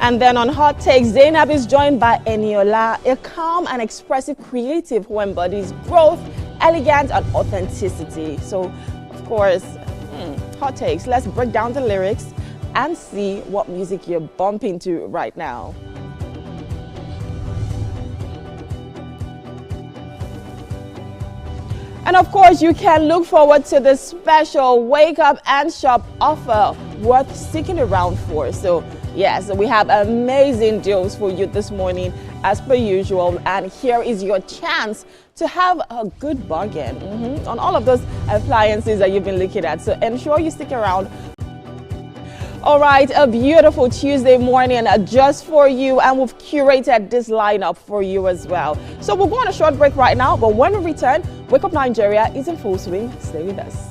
And then on Hot Takes, Zainab is joined by Eniola, a calm and expressive creative who embodies growth, elegance, and authenticity. So, of course, Hot Takes. Let's break down the lyrics and see what music you're bumping to right now. And of course, you can look forward to the special Wake Up and Shop offer worth sticking around for. So yes, we have amazing deals for you this morning as per usual. And here is your chance to have a good bargain on all of those appliances that you've been looking at. So ensure you stick around. All right, a beautiful Tuesday morning just for you, and we've curated this lineup for you as well. So we'll go on a short break right now, but when we return, Wake Up Nigeria is in full swing. Stay with us.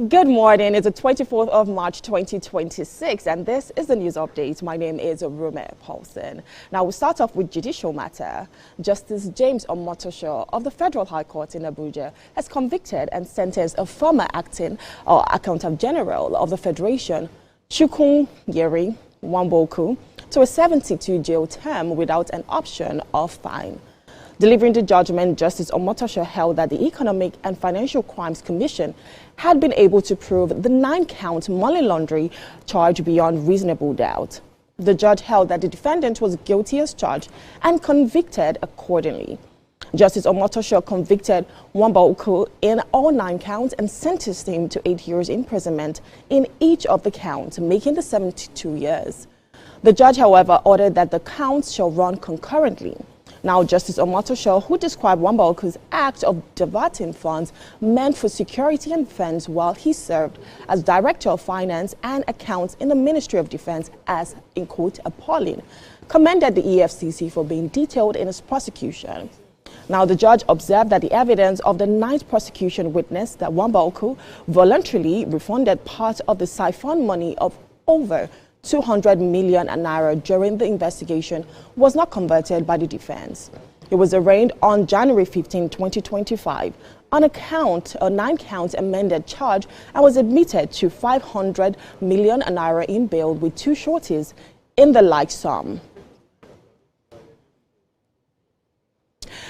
Good morning. It's the 24th of March 2026, and this is the news update. My name is Rume Paulson. Now we'll start off with judicial matter. Justice James Omotosho of the Federal High Court in Abuja has convicted and sentenced a former acting Accountant General of the Federation, Chukwu Yeri Wamboku, to a 72 jail term without an option of fine. Delivering the judgment, Justice Omotosho held that the Economic and Financial Crimes Commission had been able to prove the 9-count money laundering charge beyond reasonable doubt. The judge held that the defendant was guilty as charged and convicted accordingly. Justice Omotosho convicted Wamboku in all 9 counts and sentenced him to 8 years imprisonment in each of the counts, making the 72 years. The judge, however, ordered that the counts shall run concurrently. Now, Justice Omotosho, who described Wamboku's act of diverting funds meant for security and defense while he served as Director of Finance and Accounts in the Ministry of Defense as, in quote, appalling, commended the EFCC for being detailed in its prosecution. Now, the judge observed that the evidence of the 9th prosecution witnessed that Wamboku voluntarily refunded part of the siphon money of over 200 million naira during the investigation was not converted by the defense. He was arraigned on January 15, 2025 on a 9-count amended charge and was admitted to 500 million naira in bail with 2 sureties in the like sum.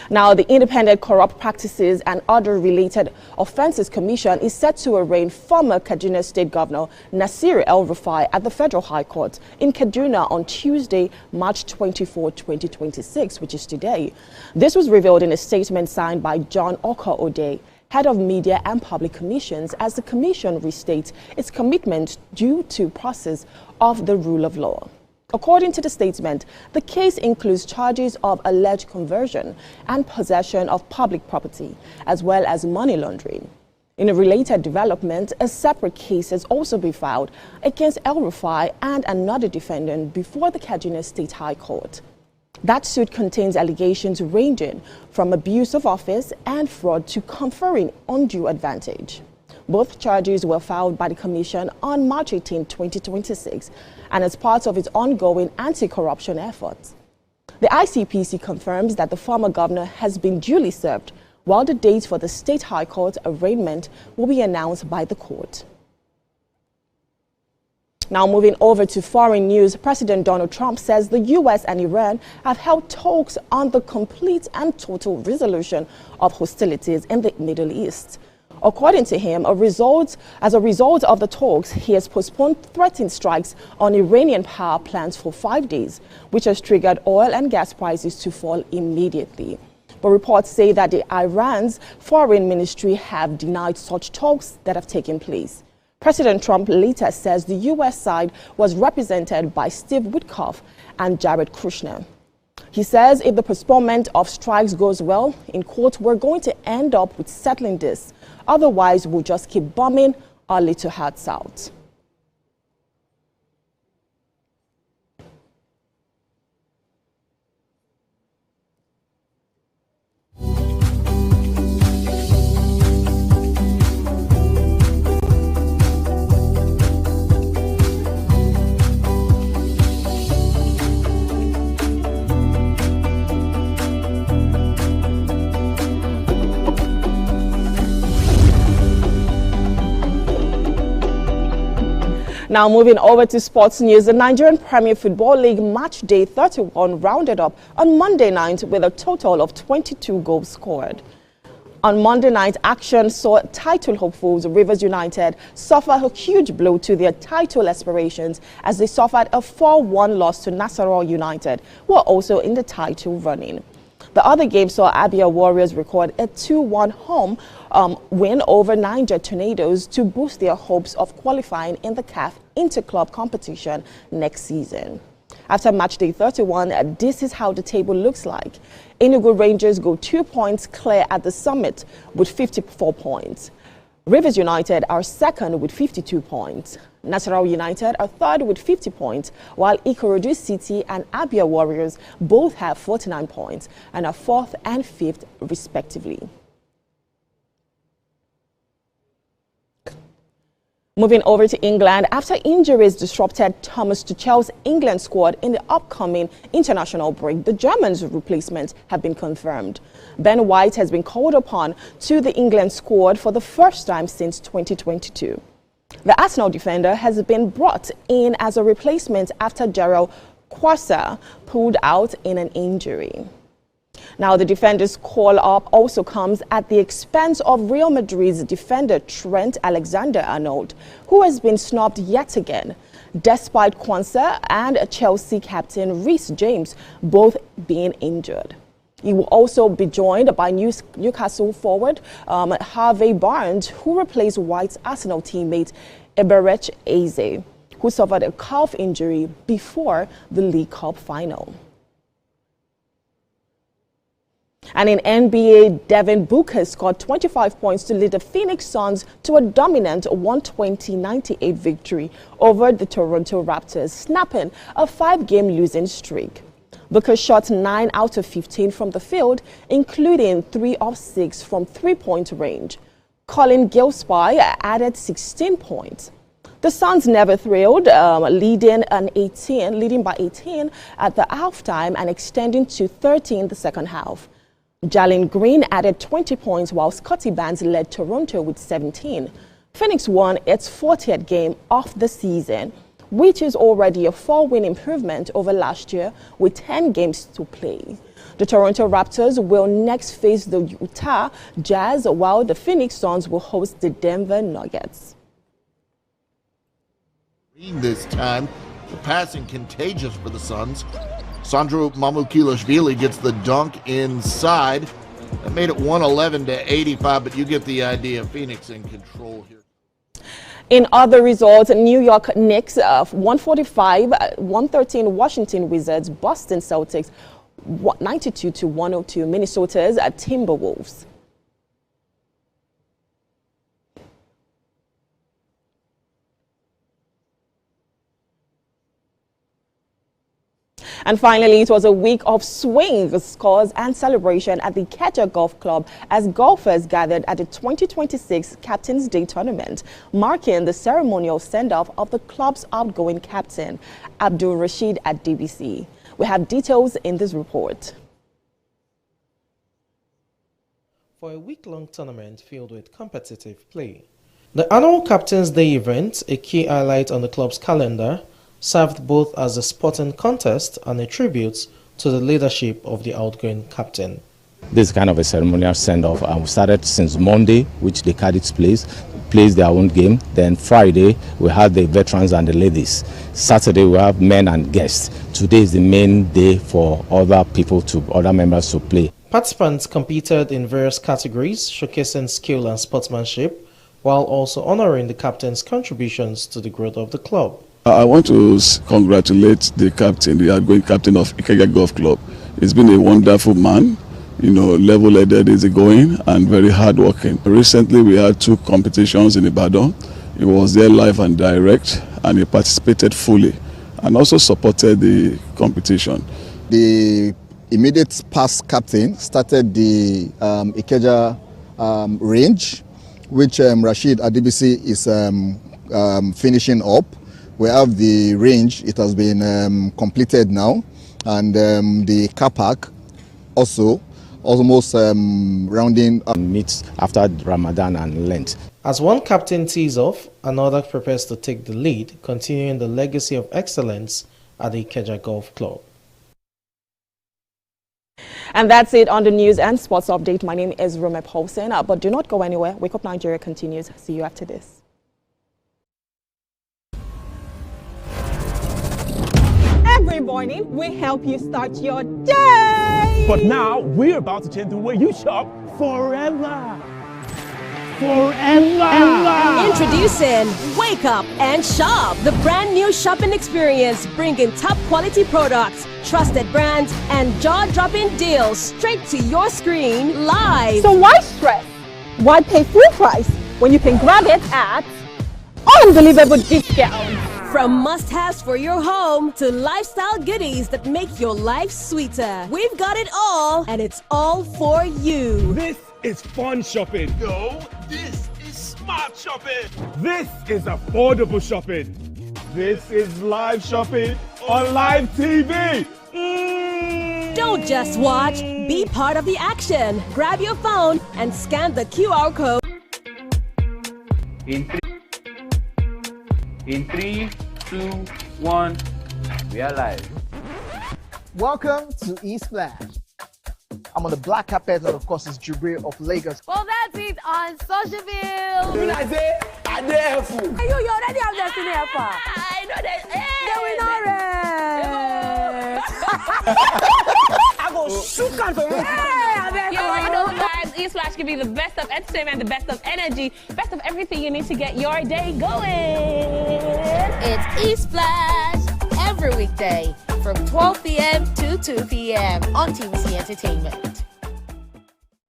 Now, the Independent Corrupt Practices and Other Related Offences Commission is set to arraign former Kaduna State Governor Nasir El-Rufai at the Federal High Court in Kaduna on Tuesday, March 24, 2026, which is today. This was revealed in a statement signed by John Okor-Ode, Head of Media and Public Commissions, as the commission restates its commitment due to process of the rule of law. According to the statement, the case includes charges of alleged conversion and possession of public property, as well as money laundering. In a related development, a separate case has also been filed against El-Rufai and another defendant before the Kaduna State High Court. That suit contains allegations ranging from abuse of office and fraud to conferring undue advantage. Both charges were filed by the Commission on March 18, 2026, and as part of its ongoing anti-corruption efforts. The ICPC confirms that the former governor has been duly served, while the date for the State High Court arraignment will be announced by the court. Now moving over to foreign news, President Donald Trump says the U.S. and Iran have held talks on the complete and total resolution of hostilities in the Middle East. According to him, as a result of the talks, he has postponed threatened strikes on Iranian power plants for 5 days, which has triggered oil and gas prices to fall immediately. But reports say that Iran's foreign ministry have denied such talks that have taken place. President Trump later says the U.S. side was represented by Steve Witkoff and Jared Kushner. He says if the postponement of strikes goes well, in quote, we're going to end up with settling this. Otherwise, we'll just keep bombing our little hearts out. Now moving over to sports news, the Nigerian Premier Football League Match Day 31 rounded up on Monday night with a total of 22 goals scored. On Monday night, action saw title hopefuls Rivers United suffer a huge blow to their title aspirations as they suffered a 4-1 loss to Nasarawa United, who are also in the title running. The other game saw Abia Warriors record a 2-1 home win over Niger Tornadoes to boost their hopes of qualifying in the CAF Interclub competition next season. After match day 31, this is how the table looks like. Enugu Rangers go 2 points clear at the summit with 54 points. Rivers United are second with 52 points. Nasarawa United are third with 50 points, while Ikorodu City and Abia Warriors both have 49 points and are fourth and fifth respectively. Moving over to England, after injuries disrupted Thomas Tuchel's England squad in the upcoming international break, the Germans' replacements have been confirmed. Ben White has been called upon to the England squad for the first time since 2022. The Arsenal defender has been brought in as a replacement after Gerald Quasar pulled out in an injury. Now, the defender's call-up also comes at the expense of Real Madrid's defender Trent Alexander-Arnold, who has been snubbed yet again, despite Quasar and Chelsea captain Reece James both being injured. He will also be joined by Newcastle forward Harvey Barnes, who replaced White's Arsenal teammate Eberech Eze, who suffered a calf injury before the League Cup final. And in NBA, Devin Booker scored 25 points to lead the Phoenix Suns to a dominant 120-98 victory over the Toronto Raptors, snapping a 5-game losing streak. Booker shot 9 out of 15 from the field, including 3 of 6 from three-point range. Colin Gilspie added 16 points. The Suns never thrilled, leading by 18 at the halftime and extending to 30 in the second half. Jalen Green added 20 points while Scottie Barnes led Toronto with 17. Phoenix won its 40th game of the season, which is already a 4-win improvement over last year with 10 games to play. The Toronto Raptors will next face the Utah Jazz, while the Phoenix Suns will host the Denver Nuggets. This time, the passing contagious for the Suns. Sandro Mamukilashvili gets the dunk inside. That made it 111-85, but you get the idea. Phoenix in control here. In other results, New York Knicks 145-113 Washington Wizards, Boston Celtics 92-102 Minnesota's Timberwolves. And finally, it was a week of swings, scores and celebration at the Kedger Golf Club as golfers gathered at the 2026 Captain's Day Tournament, marking the ceremonial send-off of the club's outgoing captain, Abdul Rashid at DBC. We have details in this report. For a week-long tournament filled with competitive play, The annual Captain's Day event, a key highlight on the club's calendar, served both as a sporting contest and a tribute to the leadership of the outgoing captain. This is kind of a ceremonial send-off, and we started since Monday, which the cadets plays their own game. Then Friday, we had the veterans and the ladies. Saturday, we have men and guests. Today is the main day for other members to play. Participants competed in various categories, showcasing skill and sportsmanship, while also honoring the captain's contributions to the growth of the club. I want to congratulate the captain, the outgoing captain of Ikeja Golf Club. He's been a wonderful man, level-headed, easygoing, and very hardworking. Recently, we had 2 competitions in Ibadan. He was there live and direct, and he participated fully, and also supported the competition. The immediate past captain started the Ikeja range, which Rashid Adibisi is finishing up. We have the range, it has been completed now, and the car park also almost rounding up. Meets after Ramadan and Lent. As one captain tees off, another prepares to take the lead, continuing the legacy of excellence at the Ikeja Golf Club. And that's it on the news and sports update. My name is Rome Paulsen, but do not go anywhere. Wake Up Nigeria continues. See you after this. Every morning, we help you start your day. But now, we're about to change the way you shop forever. Introducing Wake Up and Shop, the brand new shopping experience, bringing top quality products, trusted brands, and jaw-dropping deals straight to your screen live. So why stress? Why pay full price when you can grab it at unbelievable discounts? From must-haves for your home to lifestyle goodies that make your life sweeter. We've got it all, and it's all for you. This is fun shopping. No, this is smart shopping. This is affordable shopping. This is live shopping on live TV. Don't just watch, be part of the action. Grab your phone and scan the QR code. In 3, 2, 1, we are live. Welcome to Eastland. I'm on the black carpet, and of course, it's Jubril of Lagos. Well, that's it on Socialville. When I say, I dare fool. You already have Destiny Alpha. I know that. I go shoot on for you. You already know, guys. Eastflash can be the best of entertainment, the best of energy, best of everything you need to get your day going. It's Eastflash every weekday from 12 p.m. to 2 p.m. on TVC Entertainment.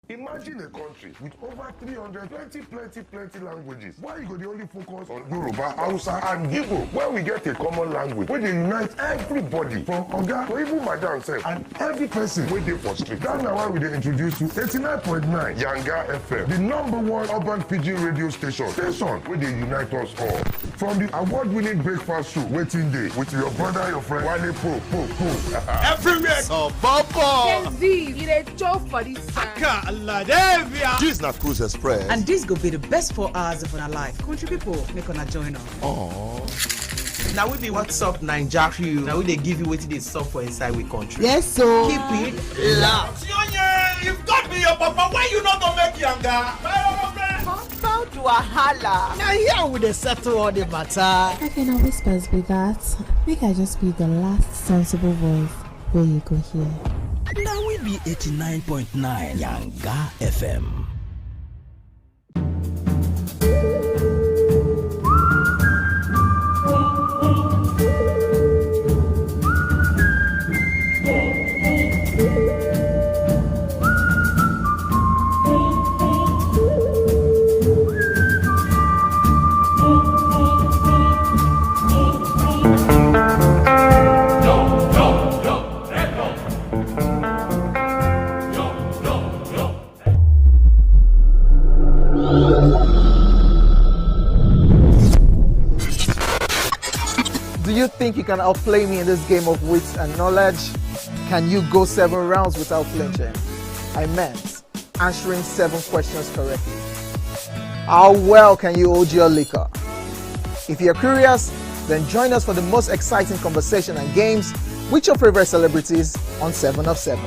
Imagine a country with over 320 plenty languages. Why you go the only focus on Yoruba, Hausa, and Igbo? When we get a common language, where they unite everybody from Oga to even Madam self, and every person where they for street. That's now why we they introduce you 89.9 Yanga FM, the #1 urban pidgin radio station where they unite us all. From the award-winning breakfast show, Waiting Day, with your brother, your friend, Wale Po. Everywhere. So, Papa. Gen Z, you a joke for this time. This is not Cruise Express. And this go be the best 4 hours of our life. Country people, make una join us. Oh. Now we be what's up, Naija crew. Now we they give you what they software inside we country. Yes, so keep it loud. If God be your papa, why you not gonna make younger? Bow to a holla. Now here we dey settle all the matter. I can always whispers be that. Make I just be the last sensible voice where you go hear. Now we be 89.9 Yanga FM. Do you think you can outplay me in this game of wits and knowledge? Can you go 7 rounds without flinching? I meant answering 7 questions correctly. How well can you hold your liquor? If you're curious, then join us for the most exciting conversation and games with your favorite celebrities on 7 of 7.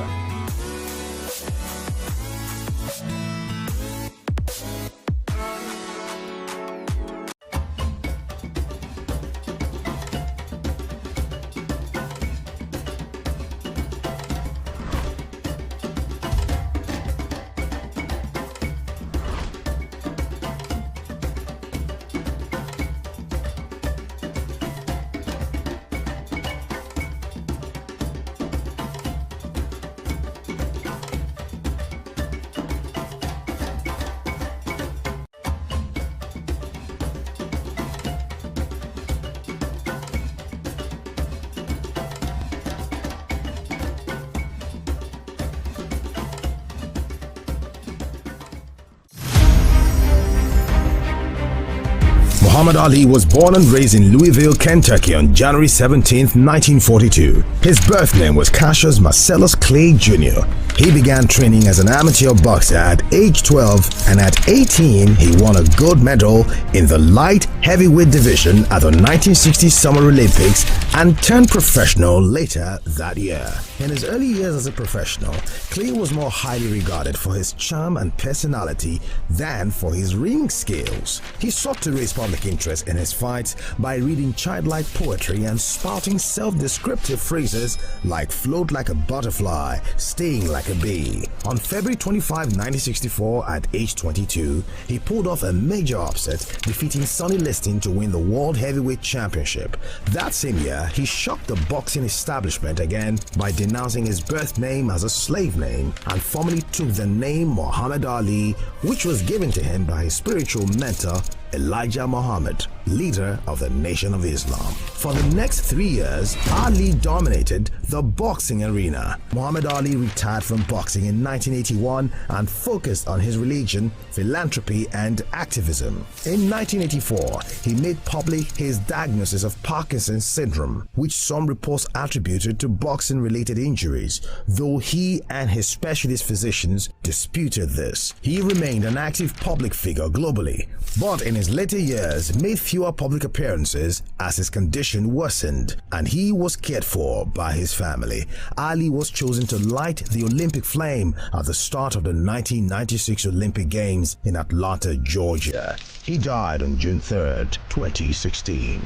Muhammad Ali was born and raised in Louisville, Kentucky on January 17, 1942. His birth name was Cassius Marcellus Clay Jr. He began training as an amateur boxer at age 12, and at 18 he won a gold medal in the light heavyweight division at the 1960 Summer Olympics and turned professional later that year. In his early years as a professional, Clay was more highly regarded for his charm and personality than for his ring skills. He sought to raise public interest in his fights by reading childlike poetry and spouting self-descriptive phrases like float like a butterfly, sting like a bee. On February 25, 1964, at age 22, he pulled off a major upset, defeating Sonny Liston to win the World Heavyweight Championship. That same year, he shocked the boxing establishment again by denouncing his birth name as a slave name and formally took the name Muhammad Ali, which was given to him by his spiritual mentor Elijah Muhammad, leader of the Nation of Islam. For the next 3 years, Ali dominated the boxing arena. Muhammad Ali retired from boxing in 1981 and focused on his religion, philanthropy, and activism. In 1984, he made public his diagnosis of Parkinson's syndrome, which some reports attributed to boxing-related injuries, though he and his specialist physicians disputed this. He remained an active public figure globally, but in his later years made fewer public appearances as his condition worsened and he was cared for by his family. Ali was chosen to light the Olympic flame at the start of the 1996 Olympic Games in Atlanta, Georgia. He died on June 3rd, 2016.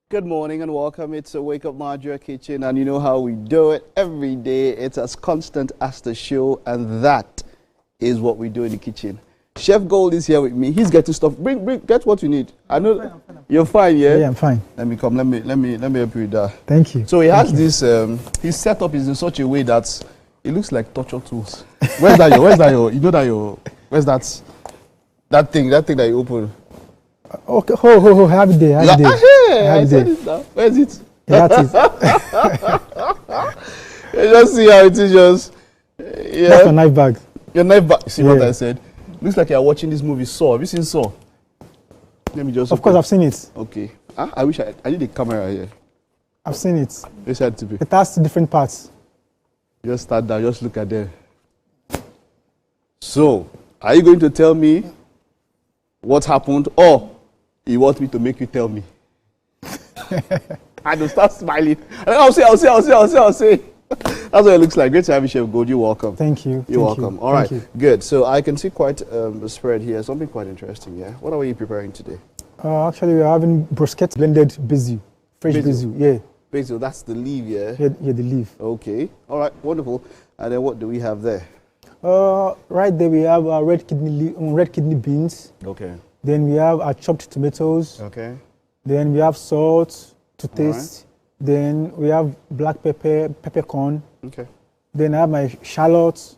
Good morning and welcome. It's a Wake Up Nigeria Kitchen, and you know how we do it every day. It's as constant as the show, and that is what we do in the kitchen. Chef Gold is here with me. He's getting stuff. Get what you need. I know I'm fine. You're fine, yeah? Yeah, I'm fine. Let me come. Let me help you with that. Thank you. So he has this. His setup is in such a way that it looks like torture tools. Where's that? You know that your? Where's that? That thing that you open. Okay, have it there. I said it now. Where is it? Yeah, that is. You just see how it is just. Yeah. That's my knife bag. Your knife bag. See what I said? Looks like you're watching this movie Saw. Have you seen Saw? Let me just. Of course, I've seen it. Okay. I wish I need a camera here. I've seen it. Which side to be? It has different parts. Just start down. Just look at them. So, are you going to tell me what happened, or you want me to make you tell me? I don't start smiling. I'll say. That's what it looks like. Great to have you, Chef Gold. You're welcome. Thank you. You're welcome. All right. Good. So I can see quite a spread here. Something quite interesting, yeah? What are you preparing today? Actually, we're having bruschetta blended basil. Fresh basil, yeah. Basil, that's the leaf, yeah? Yeah, the leaf. Okay. All right. Wonderful. And then what do we have there? Right there we have red kidney beans. Okay. Then we have our chopped tomatoes. Okay. Then we have salt to taste. Right. Then we have black peppercorn. Okay. Then I have my shallots.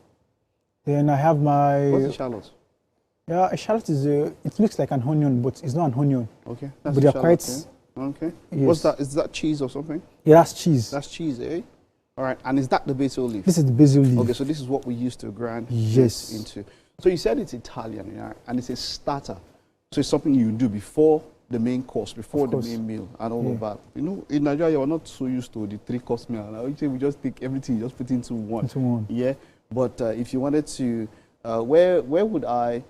Then I have my... What's the shallot? Yeah, a shallot is it looks like an onion, but it's not an onion. Okay. That's but they're quite... Yeah. Okay. Yes. What's that? Is that cheese or something? Yeah, that's cheese. That's cheese, eh? All right, and is that the basil leaf? This is the basil leaf. Okay, so this is what we used to grind yes. this into. So you said it's Italian, yeah, and it's a starter. So it's something you do before the main course, before the main meal, and all of that. You know, in Nigeria, you're not so used to the 3-course meal. Now, we just take everything, just put into one. Yeah, but if you wanted to, where would I?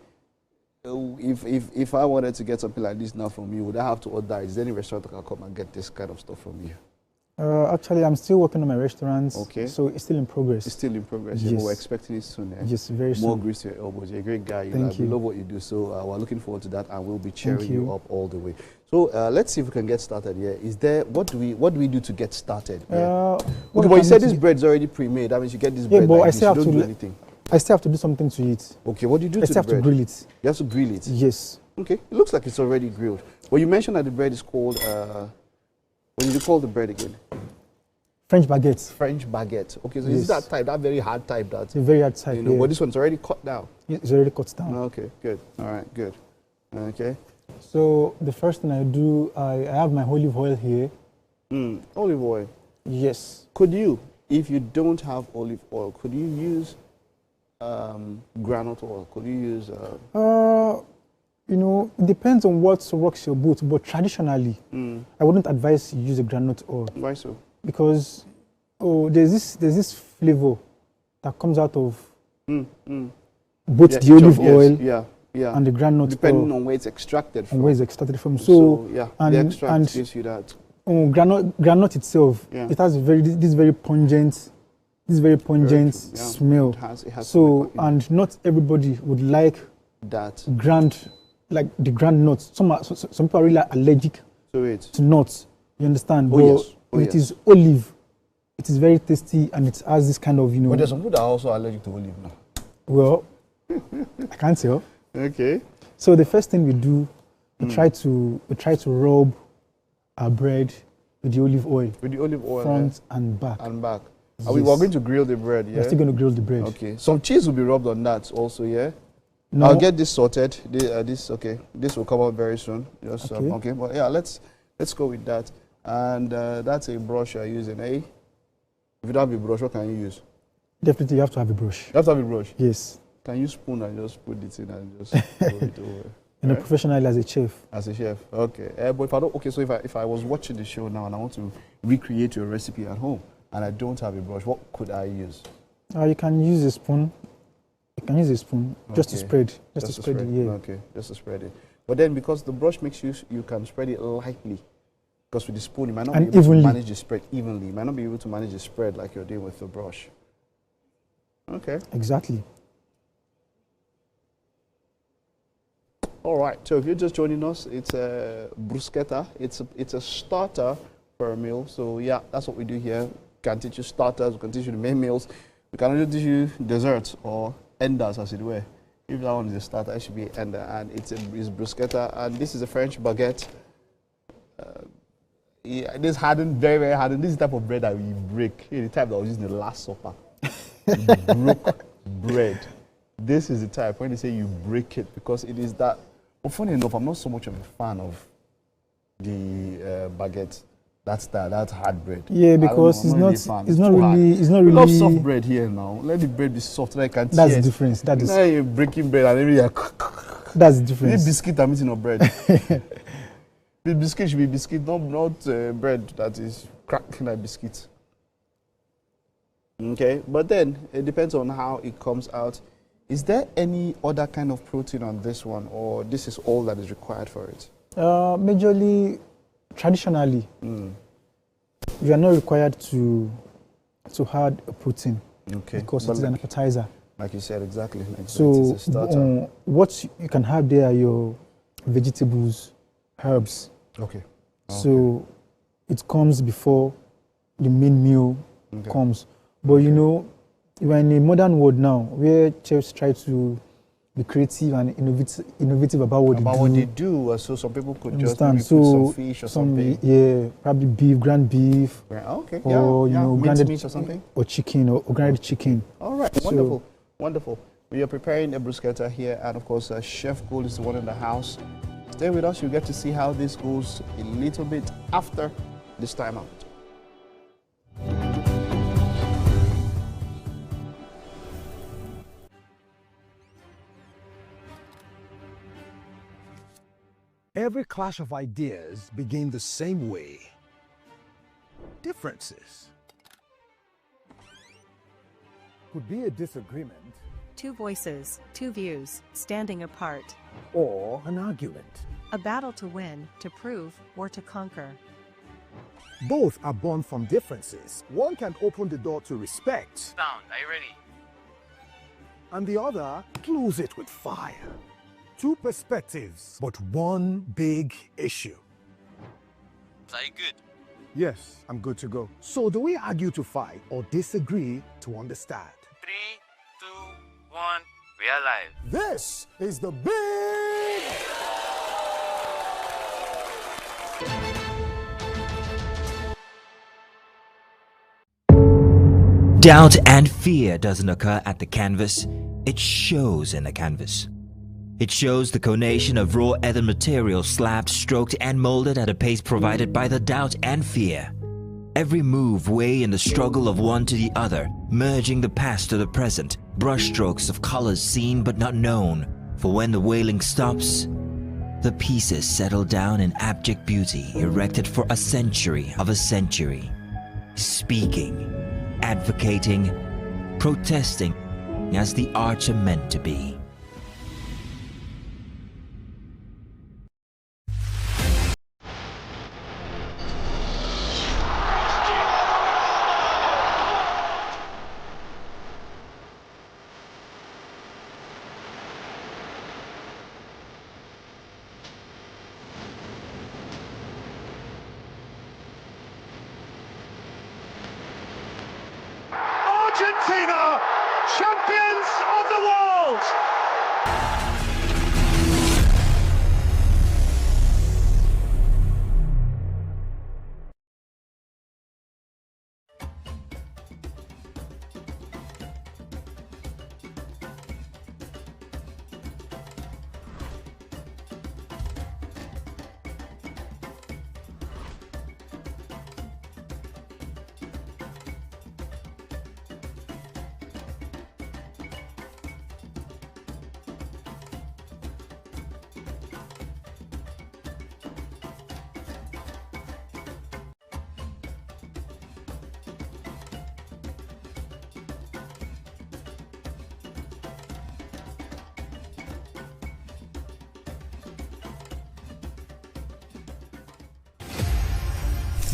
If I wanted to get something like this now from you, would I have to order? Is there any restaurant that can come and get this kind of stuff from you? Actually, I'm still working on my restaurants. Okay. So it's still in progress. It's still in progress. Yes. Yeah, we're expecting it soon. Eh? Yes, very soon. More grease to your elbows. You're a great guy. Thank you. We love what you do. So we're looking forward to that, and we'll be cheering you up all the way. So let's see if we can get started here. Is there what do we do to get started? Yeah. Okay, but you said this bread's already pre-made. That means you get this bread. But like I still have don't to do anything. I still have to do something to it. Okay, what do you do I to still the have to bread? grill it. You have to grill it? Yes. Okay, it looks like it's already grilled. Well, you mentioned that the bread is called, what did you call the bread again? French baguette. French baguette. Okay, so yes. is that type, that very hard type? That's a very hard type, yeah. But this one's already cut down? It's already cut down. Okay, good. All right, good. Okay. So the first thing I do, I have my olive oil here. Olive oil? Yes. Could you, if you don't have olive oil, could you use granite oil? Could you use... you know, it depends on what rocks your boat, but traditionally, I wouldn't advise you use a granite oil. Why so? Because there's this flavor that comes out of both the olive oil and the granite depending oil. on where it's extracted from. And where it's extracted from. So yeah, and, the extract gives you that. Granite itself, it has this very pungent smell. It has so and not everybody would like that like the ground nuts. Some people are really allergic to nuts. You understand? It is olive. It is very tasty and it has this kind of, you know. But there's some people that are also allergic to olive now. Well, I can't tell. Okay. So the first thing we do, we try to rub our bread with the olive oil. With the olive oil. Front and back. And back. Yes. We're going to grill the bread, yeah? We're still going to grill the bread. Okay. Some cheese will be rubbed on that also, yeah? No. I'll get this sorted. Okay. This will come out very soon. Just, okay. But yeah, let's go with that. And that's a brush you're using, eh? If you don't have a brush, what can you use? Definitely, you have to have a brush. You have to have a brush? Yes. Can you spoon and just put it in and just roll it over? You know, professionally as a chef. As a chef, okay. But if I don't, okay, so if I was watching the show now and I want to recreate your recipe at home and I don't have a brush, what could I use? You can use a spoon. You can use a spoon just to spread. Just to spread it, yeah. Okay, just to spread it. But then because the brush makes you can spread it lightly. Because with the spoon, you might not be able to manage the spread evenly. You might not be able to manage the spread like you're doing with the brush. Okay. Exactly. All right. So if you're just joining us, it's a bruschetta. It's a starter for a meal. So yeah, that's what we do here. We can teach you starters. We can teach you the main meals. We can also teach you desserts or enders, as it were. If that one is a starter, it should be an ender. And it's bruschetta. And this is a French baguette. This hardened, very, very hardened. This is the type of bread that we break. The type that was used in the Last Supper. Broke bread. This is the type when they say you break it because it is that. But funny enough, I'm not so much of a fan of the baguette. That's hard bread. Yeah, because it's not really. We love soft bread here now. Let the bread be soft so I can tear. That's the difference. That is. Now you're breaking bread and then that's the difference. This biscuit I'm eating of bread. The biscuit should be biscuit, not bread that is cracking like biscuit. Okay, but then it depends on how it comes out. Is there any other kind of protein on this one, or this is all that is required for it? Majorly, traditionally, you are not required to add a protein. Okay. Because it is an appetizer. Like you said, exactly. Like so what you can have there are your vegetables, herbs. Okay. So it comes before the main meal comes. But you know, we're in a modern world now where chefs try to be creative and innovative about what they do. So some people could just maybe put some fish or something. Yeah, probably beef, ground beef. Okay. Or you know, grounded meat or something. Or chicken or grounded chicken. All right. Wonderful. Wonderful. We are preparing a bruschetta here, and of course, Chef Gold is the one in the house. Stay with us. You'll get to see how this goes a little bit after this time out. every clash of ideas begin the same way. Differences could be a disagreement. Two voices, two views, standing apart. Or an argument. A battle to win, to prove, or to conquer. Both are born from differences. One can open the door to respect. Sound, are you ready? And the other close it with fire. Two perspectives, but one big issue. Are you good? Yes, I'm good to go. So do we argue to fight or disagree to understand? 3, 2, 1, we are live. This is the big... Doubt and fear doesn't occur at the canvas, it shows in the canvas. It shows the conation of raw ether material slabbed, stroked and molded at a pace provided by the doubt and fear. Every move way in the struggle of one to the other, merging the past to the present, brushstrokes of colors seen but not known. For when the wailing stops, the pieces settle down in abject beauty erected for a century of a century. Speaking, advocating, protesting as the arts are meant to be. Argentina, champions of the world!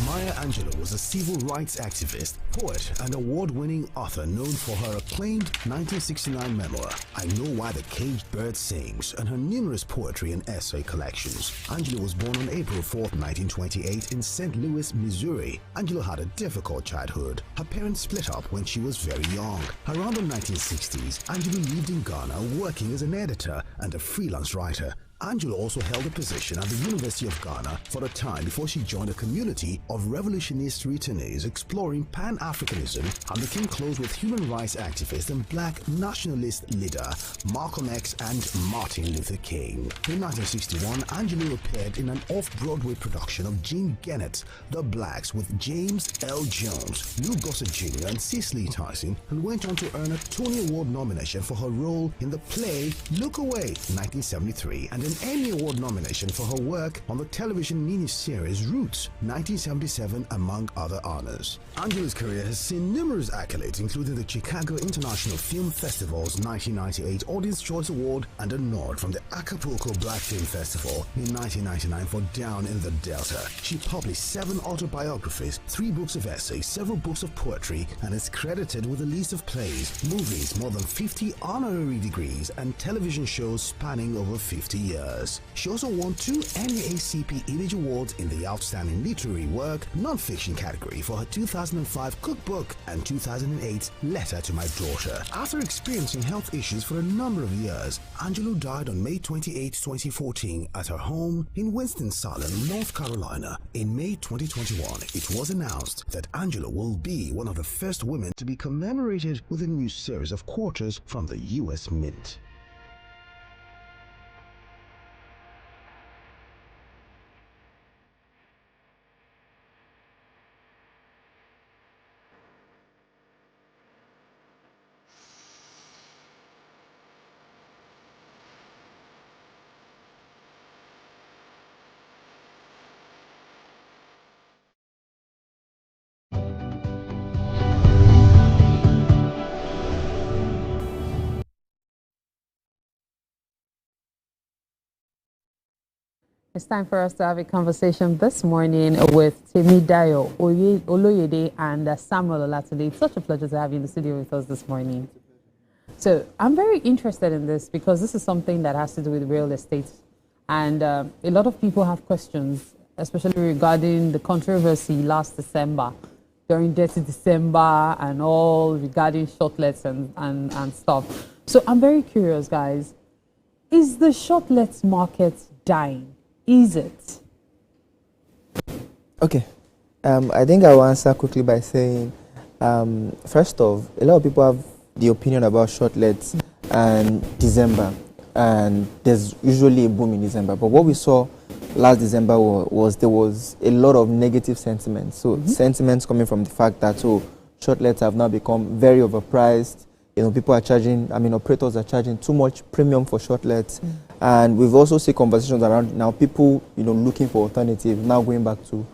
Maya Angelou was a civil rights activist, poet, and award-winning author known for her acclaimed 1969 memoir, I Know Why the Caged Bird Sings, and her numerous poetry and essay collections. Angelou was born on April 4, 1928 in St. Louis, Missouri. Angelou had a difficult childhood. Her parents split up when she was very young. Around the 1960s, Angelou lived in Ghana working as an editor and a freelance writer. Angelou also held a position at the University of Ghana for a time before she joined a community of revolutionist returnees exploring Pan-Africanism and became close with human rights activist and black nationalist leader Malcolm X and Martin Luther King. In 1961, Angelou appeared in an off-Broadway production of Jean Gennett's The Blacks with James L. Jones, Lou Gossett Jr. and Cicely Tyson, and went on to earn a Tony Award nomination for her role in the play Look Away, 1973, and an Emmy Award nomination for her work on the television miniseries Roots, 1977, among other honors. Angelou's career has seen numerous accolades, including the Chicago International Film Festival's 1998 Audience Choice Award and a nod from the Acapulco Black Film Festival in 1999 for Down in the Delta. She published 7 autobiographies, 3 books of essays, several books of poetry, and is credited with a list of plays, movies, more than 50 honorary degrees, and television shows spanning over 50 years. She also won 2 NAACP Image Awards in the Outstanding Literary Work Non-Fiction category for her 2005 cookbook and 2008 Letter to My Daughter. After experiencing health issues for a number of years, Angelou died on May 28, 2014 at her home in Winston-Salem, North Carolina. In May 2021, it was announced that Angelou will be one of the first women to be commemorated with a new series of quarters from the U.S. Mint. It's time for us to have a conversation this morning with Temidayo Oloyede and Samuel Olatunde. It's such a pleasure to have you in the studio with us this morning. So I'm very interested in this because this is something that has to do with real estate. And a lot of people have questions, especially regarding the controversy last December, during Dirty December and all regarding shortlets and stuff. So I'm very curious, guys. Is the shortlets market dying? Is it? Okay. I think I will answer quickly by saying, first off, a lot of people have the opinion about shortlets and December, and there's usually a boom in December. But what we saw last December was there was a lot of negative sentiments. So sentiments coming from the fact that shortlets have now become very overpriced. You know, people are charging, operators are charging too much premium for shortlets. And we've also seen conversations around now people, looking for alternatives, now going back to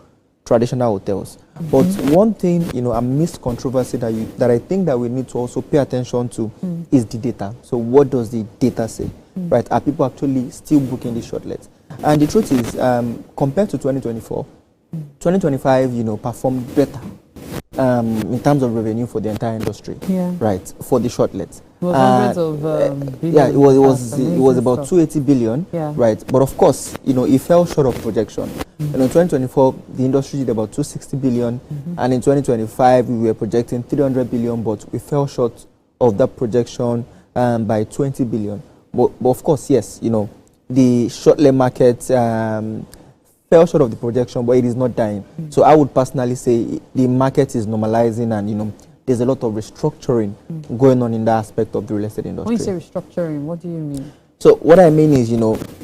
traditional hotels. But one thing, amidst controversy that I think that we need to also pay attention to is the data. So what does the data say? Right? Are people actually still booking these shortlets? And the truth is, compared to 2024, 2025, performed better in terms of revenue for the entire industry, right? For the shortlets, it was hundreds of billions. Yeah, it was about 280 billion, right? But of course, it fell short of projection. In 2024, the industry did about 260 billion, and in 2025, we were projecting 300 billion, but we fell short of that projection by 20 billion. But of course, yes, the shortlet market fell short of the projection, but it is not dying. So I would personally say the market is normalizing, and there's a lot of restructuring going on in that aspect of the real estate industry. When you say restructuring, what do you mean? So what I mean is,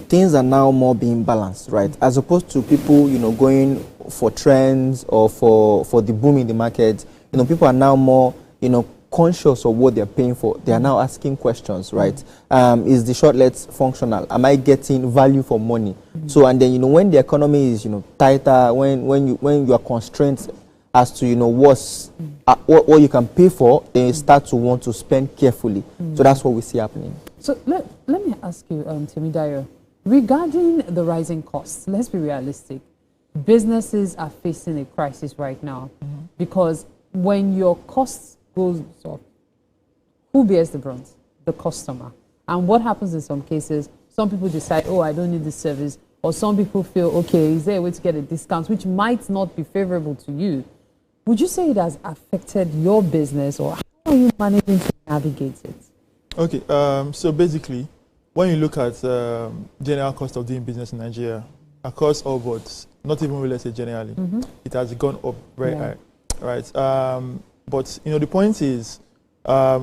things are now more being balanced, right? As opposed to people, going for trends or for the boom in the market, people are now more, conscious of what they're paying for. They are now asking questions, right? Is the shortlets functional? Am I getting value for money? So, and then, when the economy is, tighter, when you are constrained as to, what you can pay for, then you start to want to spend carefully. So that's what we see happening. So let me ask you, Temidayo, regarding the rising costs, let's be realistic. Businesses are facing a crisis right now because when your costs goes up, who bears the brunt? The customer. And what happens in some cases, some people decide, I don't need this service, or some people feel, okay, is there a way to get a discount, which might not be favorable to you. Would you say it has affected your business, or how are you managing to navigate it? Okay, so basically, when you look at general cost of doing business in Nigeria, across all boards, not even real estate generally, it has gone up very high, right? But the point is,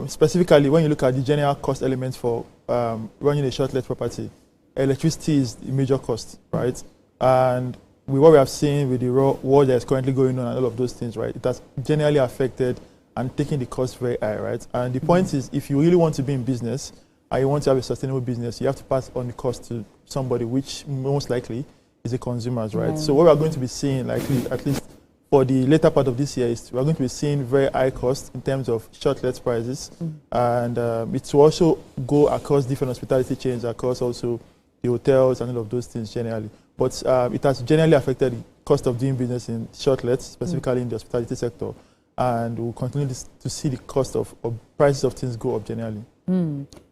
specifically when you look at the general cost elements for running a shortlet property, electricity is the major cost, right? And with what we have seen with the war that is currently going on and all of those things, right, it has generally affected and taken the cost very high, right? And the point is, if you really want to be in business and you want to have a sustainable business, you have to pass on the cost to somebody, which most likely is the consumers, right? So what we are going to be seeing, likely, at least for the later part of this year, is we're going to be seeing very high costs in terms of shortlet prices, and it will also go across different hospitality chains, across also the hotels and all of those things generally. But it has generally affected the cost of doing business in shortlets, specifically in the hospitality sector, and we'll continue to see the cost of prices of things go up generally.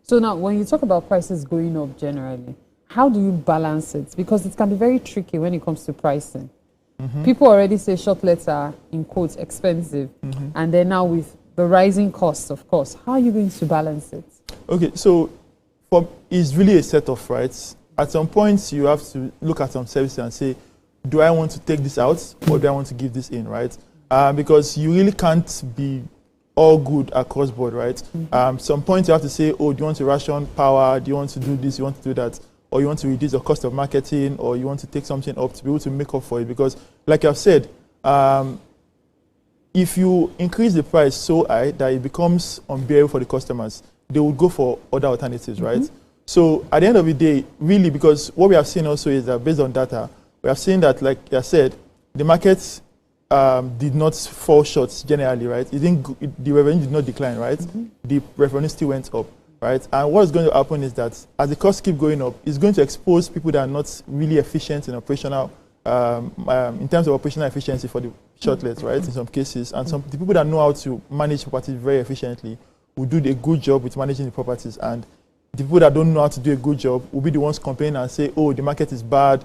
So now, when you talk about prices going up generally, how do you balance it? Because it can be very tricky when it comes to pricing. People already say shortlets are, in quotes, expensive. And then now with the rising costs, of course, how are you going to balance it? Okay, so it's really a set of rights. At some point, you have to look at some services and say, do I want to take this out or do I want to give this in, right? Because you really can't be all good across board, right? Some point you have to say, do you want to ration power? Do you want to do this? You want to do that? Or you want to reduce the cost of marketing, or you want to take something up to be able to make up for it. Because like I've said, if you increase the price so high that it becomes unbearable for the customers, they will go for other alternatives, right? So at the end of the day, really, because what we have seen also is that based on data, we have seen that, like I said, the market did not fall short generally, right? The revenue did not decline, right? The revenue still went up. right? And what is going to happen is that as the costs keep going up, it's going to expose people that are not really efficient in operational, in terms of operational efficiency for the shortlets, right? In some cases, and the people that know how to manage properties very efficiently will do a good job with managing the properties, and the people that don't know how to do a good job will be the ones complaining and say, oh, the market is bad,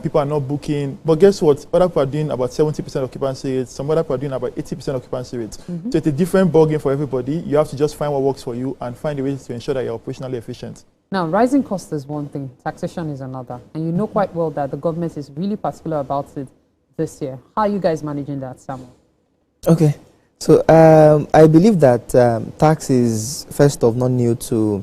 people are not booking. But guess what? Other people are doing about 70% occupancy rates. Some other people are doing about 80% occupancy rates. So it's a different ballgame for everybody. You have to just find what works for you and find a way to ensure that you're operationally efficient. Now, rising costs is one thing, taxation is another. And you know quite well that the government is really particular about it this year. How are you guys managing that, Samuel? Okay. So I believe that tax is, first off, not new to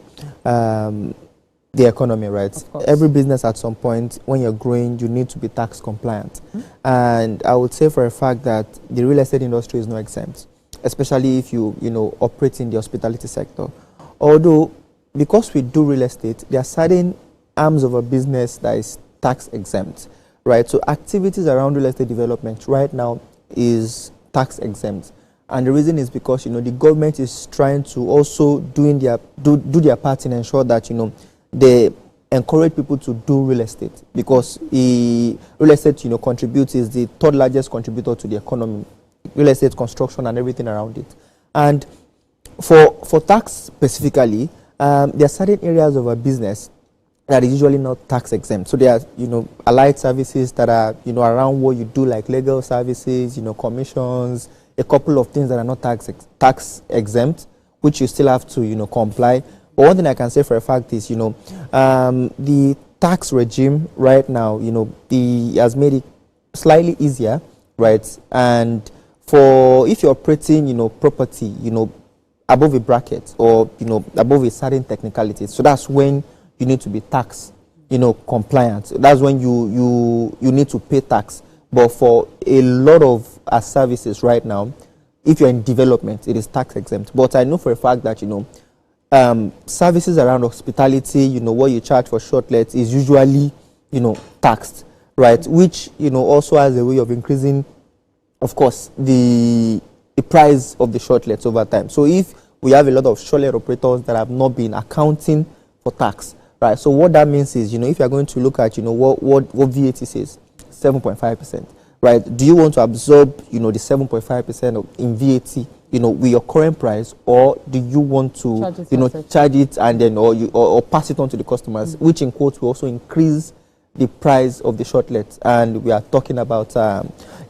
the economy, right? Every business at some point, when you're growing, you need to be tax compliant. And I would say for a fact that the real estate industry is not exempt, especially if you operate in the hospitality sector. Although, because we do real estate, there are certain arms of a business that is tax exempt, right? So activities around real estate development right now is tax exempt. And the reason is because, the government is trying to also do their part in ensure that, they encourage people to do real estate, because real estate, contributes, is the third largest contributor to the economy, real estate construction and everything around it. And for tax specifically, there are certain areas of a business that is usually not tax exempt. So there are, allied services that are, around what you do, like legal services, commissions, a couple of things that are not tax exempt, which you still have to, comply. But one thing I can say for a fact is, the tax regime right now, has made it slightly easier, right? And if you're operating, property, above a bracket or, above a certain technicality, so that's when you need to be tax, compliant. That's when you need to pay tax. But for a lot of our services right now, if you're in development, it is tax exempt. But I know for a fact that, services around hospitality, what you charge for shortlets is usually, taxed, right? Which, also has a way of increasing, of course, the price of the shortlets over time. So if we have a lot of shortlet operators that have not been accounting for tax, right? So what that means is, if you're going to look at, what VAT says, 7.5%, right? Do you want to absorb, the 7.5% in VAT, with your current price, or do you want to, charge it and then, or pass it on to the customers, which in quotes will also increase the price of the shortlets? And we are talking about,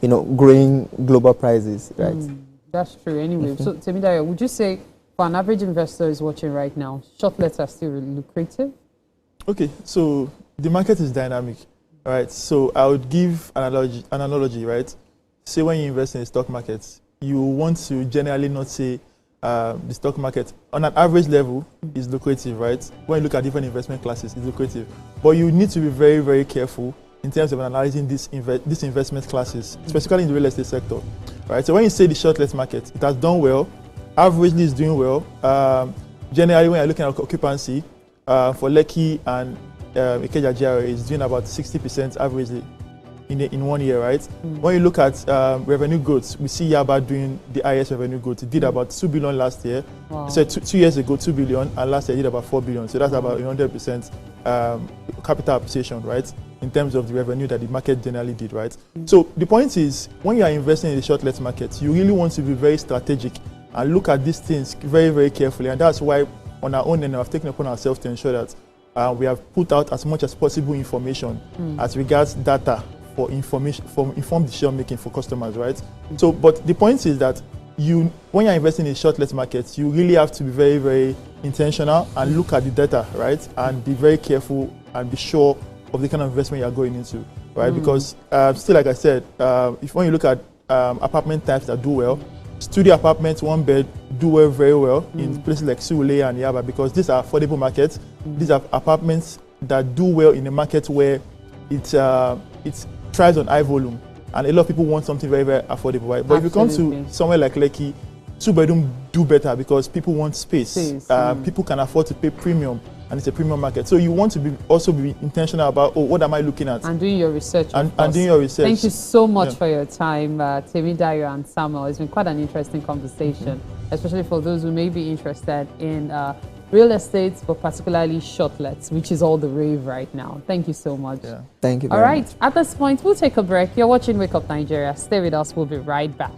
growing global prices, right? That's true. Anyway, so Temidayo, would you say for an average investor is watching right now, shortlets are still really lucrative? Okay, so the market is dynamic, right? So I would give an analogy, right? Say when you invest in the stock market, you want to generally not say the stock market on an average level is lucrative, right? When you look at different investment classes, it's lucrative. But you need to be very, very careful in terms of analyzing these investment classes, specifically in the real estate sector, right? So when you say the shortlets market, it has done well, averagely is doing well. Generally, when you're looking at occupancy, for Lekki and Ikeja GRA is doing about 60% averagely in 1 year, right? When you look at revenue growth, we see Yaba doing the highest revenue growth. It did about 2 billion last year. So 2 years ago, 2 billion, and last year it did about 4 billion. So that's about 100% capital appreciation, right? In terms of the revenue that the market generally did, right? So the point is, when you are investing in the shortlets market, you really want to be very strategic and look at these things very, very carefully. And that's why on our own end, I've taken upon ourselves to ensure that we have put out as much as possible information as regards data for information, for informed decision making for customers, right? So, but the point is that when you're investing in shortlets markets, you really have to be very, very intentional and look at the data, right? And be very careful and be sure of the kind of investment you're going into, right? Because still, like I said, when you look at apartment types that do well, studio apartments, 1 bed, do well, very well in places like Surulere and Yaba, because these are affordable markets. These are apartments that do well in a market where it thrives on high volume, and a lot of people want something very, very affordable, right? But if you come to somewhere like Lekki, 2-bedroom do better because people want space. People can afford to pay premium, and it's a premium market. So you want to also be intentional about, what am I looking at? And doing your research. And doing your research. Thank you so much for your time, Temidayo and Samuel. It's been quite an interesting conversation, especially for those who may be interested in real estate, but particularly shortlets, which is all the rave right now. Thank you so much. Yeah. Thank you All very right, much. at this point, we'll take a break. You're watching Wake Up Nigeria. Stay with us. We'll be right back.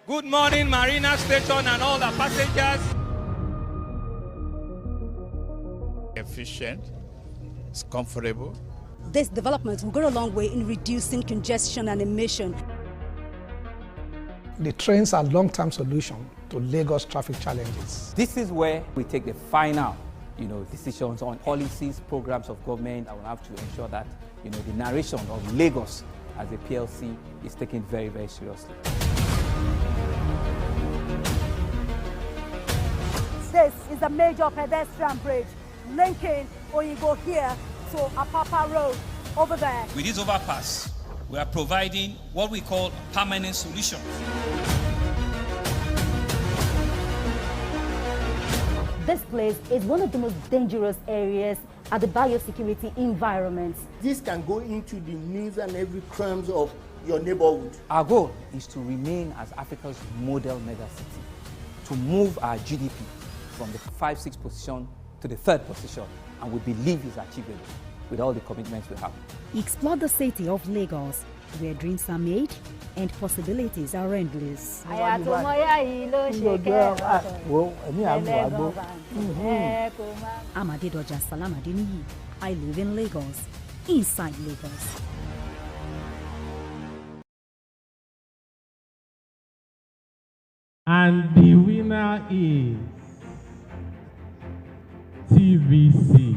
Good morning, Marina Station and all the passengers. Efficient, it's comfortable. This development will go a long way in reducing congestion and emission. The trains are long-term solution to Lagos traffic challenges. This is where we take the final, decisions on policies, programs of government. I will have to ensure that, the narration of Lagos as a PLC is taken very, very seriously. This is a major pedestrian bridge linking Oyinbo here to Apapa Road over there. With this overpass, we are providing what we call permanent solutions. This place is one of the most dangerous areas at the biosecurity environment. This can go into the news and every crumbs of your neighborhood. Our goal is to remain as Africa's model megacity, to move our GDP from the 5-6 position to the 3rd position, and we believe is achievable with all the commitments we have. Explore the city of Lagos, where dreams are made and possibilities are endless. Amadedoja Salamadini, I live in Lagos, inside Lagos. And the winner is TVC.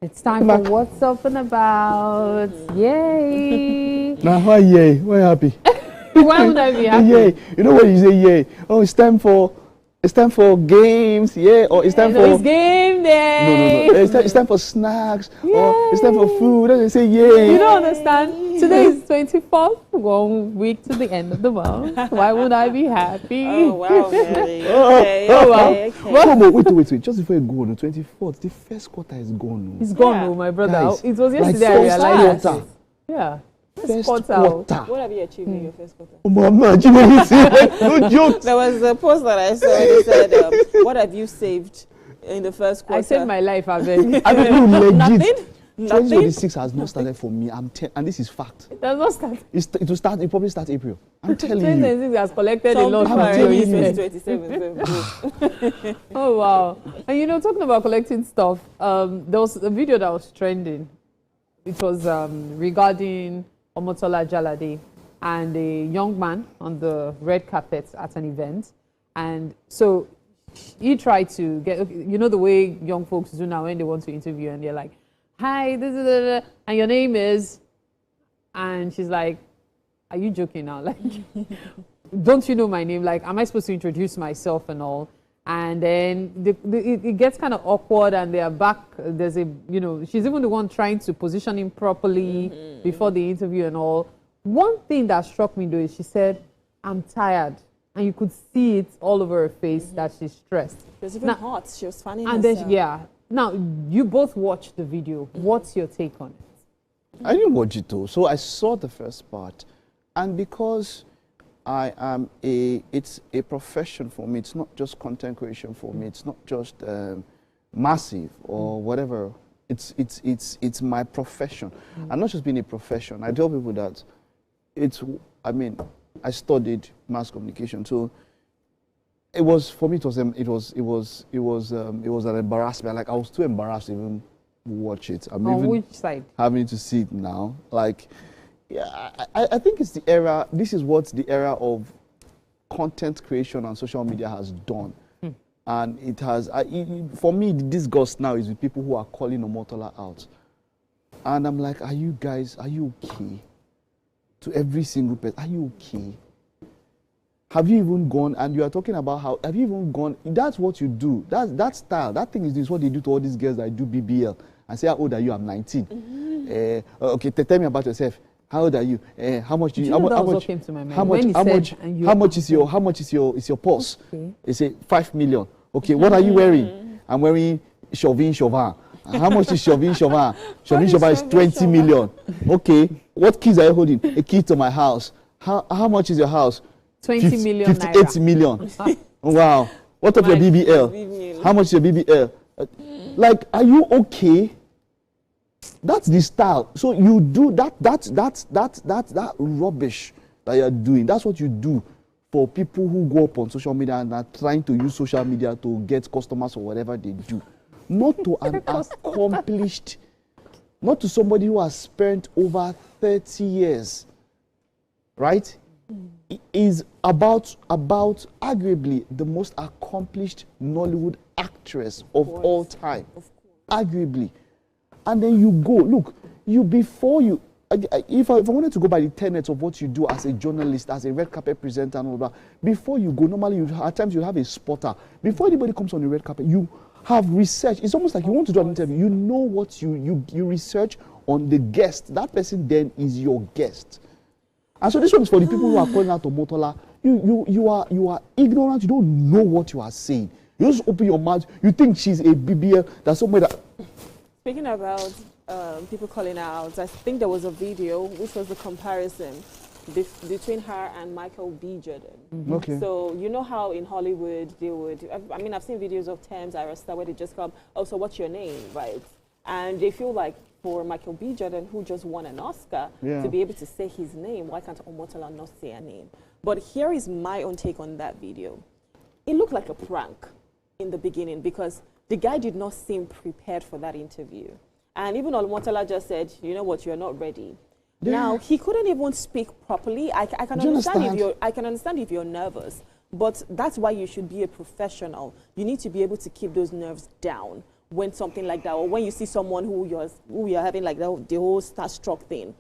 It's time for What's Up and About. Yay! Now, why yay? Why happy? Why would I be happy? Yay! You know when you say yay? Oh, it's time for games, yeah, or it's time for. It's game day. No. It's time for snacks, or it's time for food. And they say yay. You don't understand. Today is 24th, 1 week to the end of the month. Why would I be happy? Oh wow, Mary. Okay. Wait. Just before you go on the 24th, the first quarter is gone. It's gone, my brother. Guys, it was yesterday I realized. Yeah. First quarter. What have you achieved in your first quarter? I'm not achieving anything. No jokes. There was a post that I saw. They said, "What have you saved in the first quarter?" I saved my life, I beg. I mean, legit. Nothing. 2026 has not started for me. And this is fact. It does not start. It will start. It probably start April. I'm telling you. 2026 has collected a lot from 2027. Oh wow! And talking about collecting stuff, there was a video that was trending. It was regarding Omotola Jalade and a young man on the red carpet at an event. And so he tried to get, the way young folks do now when they want to interview and they're like, hi, this is, and your name is, and she's like, are you joking now? Like, don't you know my name? Like, am I supposed to introduce myself and all? And then it gets kind of awkward and they are back. There's she's even the one trying to position him properly before the interview and all. One thing that struck me though is she said, I'm tired. And you could see it all over her face that she's stressed. She was even hot. She was fanning and herself. Then, now, you both watched the video. What's your take on it? I didn't watch it though. So I saw the first part. And because it's a profession for me. It's not just content creation for me. It's not just massive or whatever. It's my profession. I'm not just being a profession. I tell people that I studied mass communication, so it was for me. It was an embarrassment. Like I was too embarrassed to even watch it. I'm On even which side? having to see it now. Like, yeah, I think it's the era. This is what the era of content creation and social media has done. And it has, for me, the disgust now is with people who are calling Omotola out. And I'm like, are you okay? To every single person, are you okay? Have you even gone, and you are talking about how, have you even gone, that's what you do. That style, that thing is what they do to all these girls that do BBL. And say, how old are you? I'm 19. Okay, tell me about yourself. How old are you? How much do you? How much is your pulse? Okay. They say 5 million. Okay, what are you wearing? I'm wearing Chauvin. How much is Chauvin? Chauvin is 20 million. Okay, what keys are you holding? A key to my house. How much is your house? 20 million 58 million. Wow. What of your BBL? How much is your BBL? Like, are you okay? That's the style. So you do that rubbish that you're doing. That's what you do for people who go up on social media and are trying to use social media to get customers or whatever they do. Not to an accomplished, not to somebody who has spent over 30 years, right? It is about arguably the most accomplished Nollywood actress of all time. Arguably. And then you go, look, if I wanted to go by the tenets of what you do as a journalist, as a red carpet presenter and all that, before you go, normally at times you have a spotter. Before anybody comes on the red carpet, you have research. It's almost like you want to do an interview. You know what you research on the guest. That person then is your guest. And so this one is for the people who are calling out to Motola. You are ignorant. You don't know what you are saying. You just open your mouth. You think she's a BBL. That's somebody that. Speaking about people calling out, I think there was a video which was the comparison between her and Michael B. Jordan. Okay. So you know how in Hollywood they would, I mean, I've seen videos of Thames Arista where they just come, oh, so what's your name, right? And they feel like for Michael B. Jordan, who just won an Oscar, to be able to say his name, why can't Omotola not say a name? But here is my own take on that video. It looked like a prank in the beginning because the guy did not seem prepared for that interview. And even Omotola just said, you know what, you're not ready. Yeah. Now, he couldn't even speak properly. I can understand if you're nervous, but that's why you should be a professional. You need to be able to keep those nerves down when something like that, or when you see someone who you're having like the whole starstruck thing.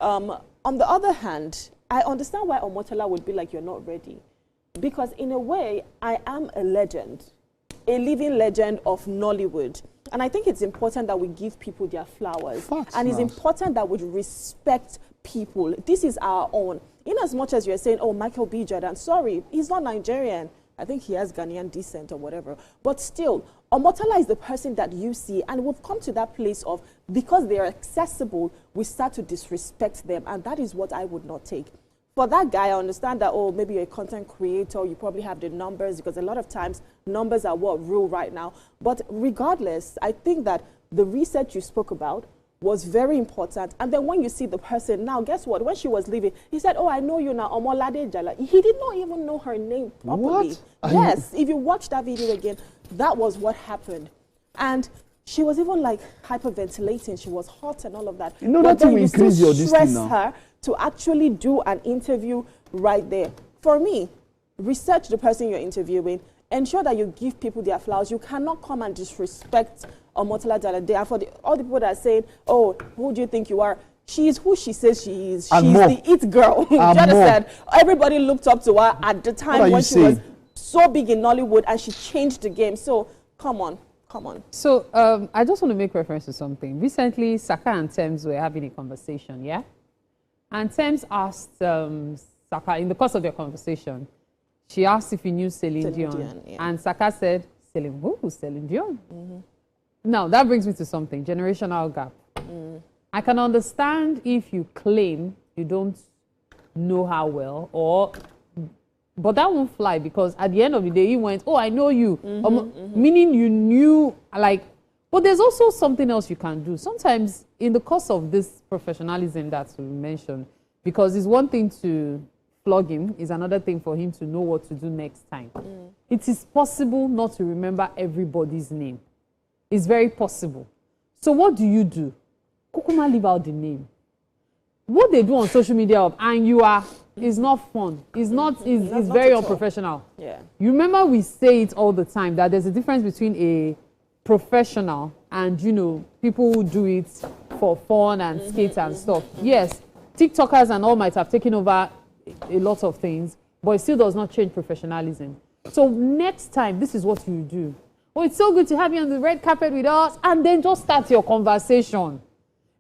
On the other hand, I understand why Omotola would be like, you're not ready. Because in a way, I am a legend, a living legend of Nollywood. And I think it's important that we give people their flowers. And it's important that we respect people. This is our own. In as much as you're saying, oh, Michael B. Jordan, sorry, he's not Nigerian. I think he has Ghanaian descent or whatever. But still, Omotola is the person that you see. And we've come to that place of, because they are accessible, we start to disrespect them. And that is what I would not take. For that guy, I understand that, oh, maybe you're a content creator, you probably have the numbers, because a lot of times numbers are what rule right now. But regardless, I think that the research you spoke about was very important. And then when you see the person, now guess what? When she was leaving, he said, oh, I know you now, Omolade Jala. He did not even know her name properly. What? Yes, if you watch that video again, that was what happened. And she was even like hyperventilating. She was hot and all of that. You know, that will increase your distance now. Her to actually do an interview right there. For me, research the person you're interviewing. Ensure that you give people their flowers. You cannot come and disrespect Omotola Jalade. And for all the people that are saying, oh, who do you think you are? She is who she says she is. She's the it girl. You understand? Everybody looked up to her at the time when she was so big in Nollywood and she changed the game. So come on. Come on. So I just want to make reference to something. Recently, Saka and Thames were having a conversation, yeah? And Thames asked Saka, in the course of their conversation, she asked if he knew Celine Dion. Yeah. And Saka said, Celine who? Celine Dion? Now, that brings me to something, generational gap. I can understand if you claim you don't know her well, or But that won't fly because at the end of the day, he went, oh, I know you. Meaning you knew, like, but there's also something else you can do. Sometimes in the course of this professionalism that we mentioned, because it's one thing to flog him, it's another thing for him to know what to do next time. It is possible not to remember everybody's name. It's very possible. So what do you do? Kukuma leave out the name. What they do on social media and you are is not fun. It's not. It's very unprofessional. Yeah. You remember we say it all the time that there's a difference between a professional and people who do it for fun and skate and stuff. Yes, TikTokers and all might have taken over a lot of things, but it still does not change professionalism. So next time, this is what you do. Oh, it's so good to have you on the red carpet with us, and then just start your conversation.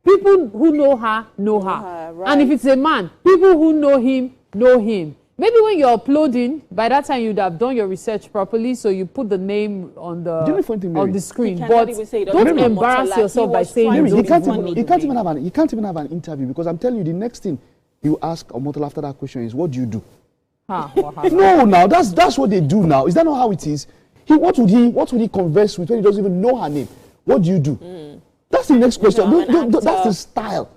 People who know her, right. And if it's a man, people who know him, know him. Maybe when you're uploading, by that time you'd have done your research properly, so you put the name on the screen. But don't embarrass yourself by saying he can't even have an interview, because I'm telling you, the next thing you ask Omotola after that question is, what do you do? No, now that's what they do now. Is that not how it is? What would he converse with when he doesn't even know her name? What do you do? That's the next question. That's the style.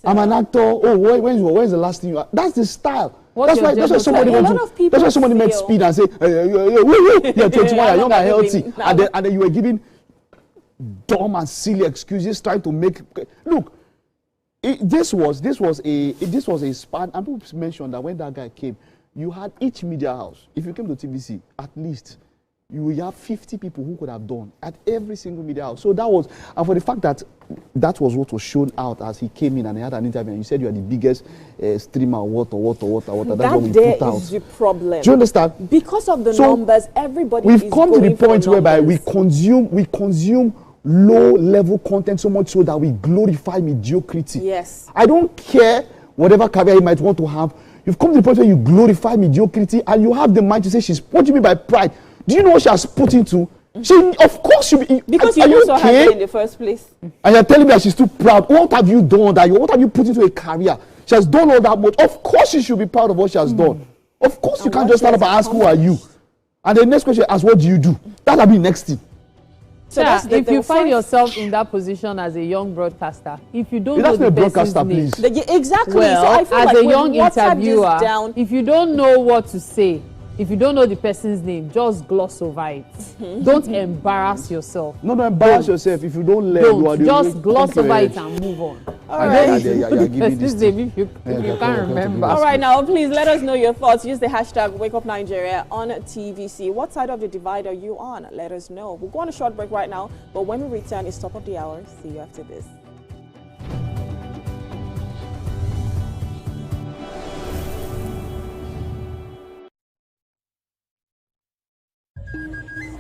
I'm an actor. Oh, when's the last thing you are? That's the style. That's why somebody made speed and say, wait, you're 21, you're young and healthy. And then you were giving dumb and silly excuses trying to make... Look, this was a span, and people mentioned that when that guy came, you had each media house. If you came to TVC, at least you will have 50 people who could have done at every single media house. So that was, and for the fact that that was what was shown out as he came in and he had an interview, and you said you are the biggest streamer, what. That's what we put out. That is the problem. Do you understand? Because of the numbers, everybody we've come to the point whereby we consume low-level content so much so that we glorify mediocrity. Yes. I don't care whatever career you might want to have. You've come to the point where you glorify mediocrity and you have the mind to say, what do you mean by pride? Do you know what she has put into? Of course she'll be... Because you also had her in the first place. And you're telling me that she's too proud. What have you done? What have you put into a career? She has done all that much. Of course she should be proud of what she has done. Of course you can't just stand up and ask, who are you? And the next question is, what do you do? That'll be next thing. So if you find yourself in that position as a young broadcaster, if you don't know the person's name, exactly. Well, so I feel as like a young interviewer, if you don't know what to say, if you don't know the person's name, just gloss over it. Don't embarrass yourself. Don't embarrass yourself. If you don't learn, you are just gloss over it and move on. All right. This name, if you can't remember. All right, now please let us know your thoughts. Use the hashtag #WakeUpNigeria on TVC. What side of the divide are you on? Let us know. We'll go on a short break right now, but when we return, it's top of the hour. See you after this.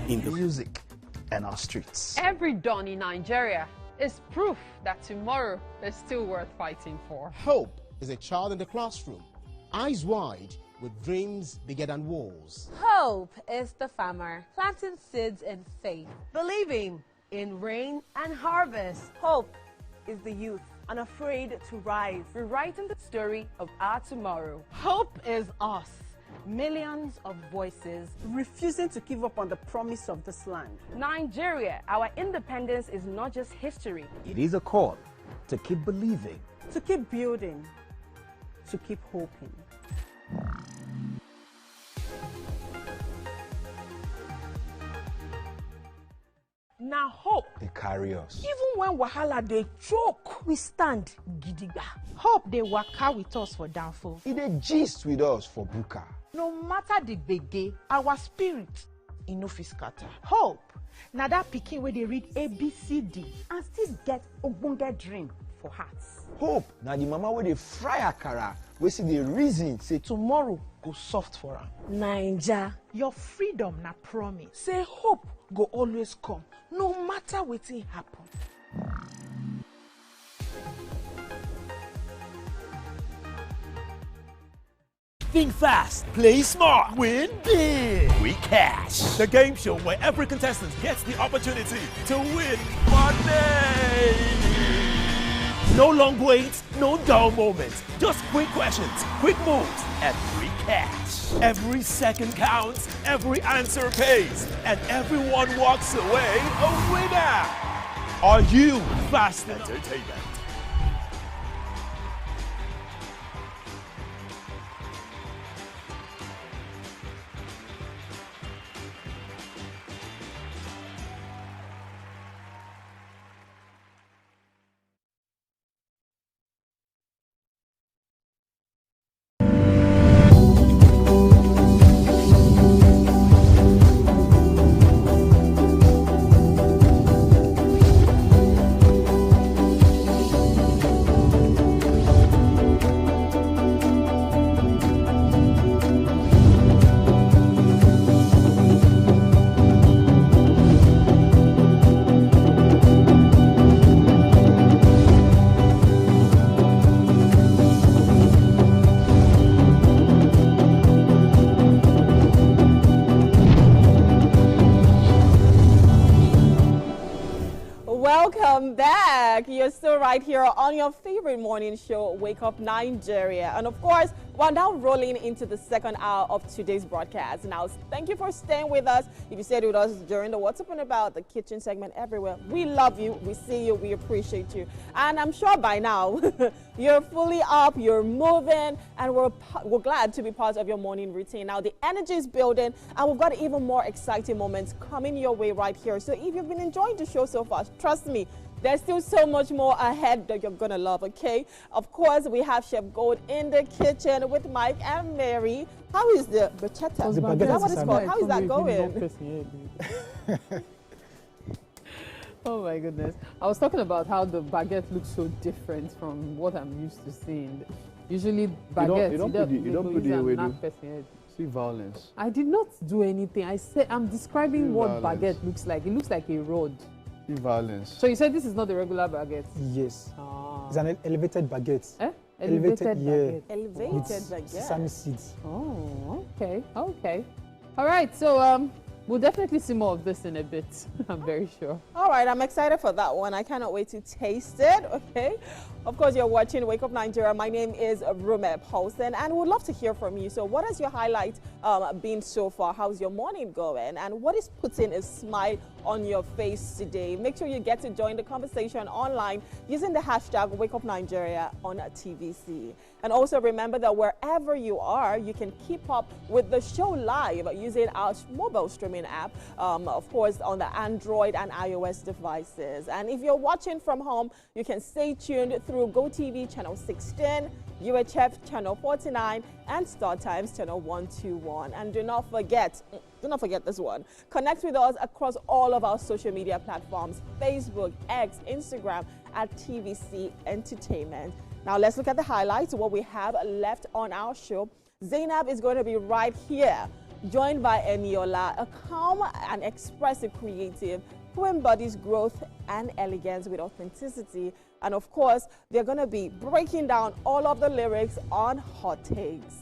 In the music and our streets. Every dawn in Nigeria is proof that tomorrow is still worth fighting for. Hope is a child in the classroom, eyes wide, with dreams bigger than walls. Hope is the farmer, planting seeds in faith, believing in rain and harvest. Hope is the youth, unafraid to rise, rewriting the story of our tomorrow. Hope is us. Millions of voices refusing to give up on the promise of this land. Nigeria, our independence is not just history. It is a call to keep believing, to keep building, to keep hoping. Now hope they carry us. Even when wahala they choke, we stand gidigba. Hope they waka with us for downfall. They gist with us for buka. No matter the gbege, our spirit in no fit scatter. Hope na that pikin where they read ABCD and still get ogbonge dream for hearts. Hope na the mama where they fry akara, we see the reason say tomorrow go soft for her. Naija, your freedom na promise. Say hope go always come, no matter wetin happen. Think fast, play smart, win big, we cash. The game show where every contestant gets the opportunity to win money. No long waits, no dull moments. Just quick questions, quick moves, and free cash. Every second counts, every answer pays, and everyone walks away a winner. Are you Fast Entertainment? Welcome back. You're still right here on your favorite morning show, Wake Up Nigeria. And of course, we're now rolling into the second hour of today's broadcast. Now, thank you for staying with us. If you stayed with us during the What's Up and About, the kitchen segment everywhere, we love you, we see you, we appreciate you. And I'm sure by now, you're fully up, you're moving, and we're glad to be part of your morning routine. Now, the energy is building, and we've got even more exciting moments coming your way right here. So if you've been enjoying the show so far, trust me, there's still so much more ahead that you're gonna love, okay? Of course, we have Chef Gold in the kitchen with Mike and Mary. How is the bruschetta? Is that what it's called? How is that going? Oh my goodness. I was talking about how the baguette looks so different from what I'm used to seeing. Usually baguette, you don't put the away. See violence. I did not do anything. I said I'm describing what violence. baguette looks like. It looks like a rod. Violence. So you said this is not the regular baguette? Yes. Ah. It's an elevated baguette. Eh? Elevated baguette. Elevated baguette. Sesame seeds. Oh, okay, okay. All right, so we'll definitely see more of this in a bit. I'm very sure. All right, I'm excited for that one. I cannot wait to taste it, okay? Of course, you're watching Wake Up Nigeria. My name is Rumep Holson, and we'd love to hear from you. So what has your highlight been so far? How's your morning going? And what is putting a smile on your face today? Make sure you get to join the conversation online using the hashtag Wake Up Nigeria on TVC. And also remember that wherever you are, you can keep up with the show live using our mobile streaming app, of course, on the Android and iOS devices. And if you're watching from home, you can stay tuned through GOTV channel 16, UHF channel 49, and StarTimes channel 121. And do not forget this one. Connect with us across all of our social media platforms, Facebook, X, Instagram, at TVC Entertainment. Now let's look at the highlights, what we have left on our show. Zainab is going to be right here, joined by Eniola, a calm and expressive creative who embodies growth and elegance with authenticity. And of course, they're going to be breaking down all of the lyrics on Hot Takes.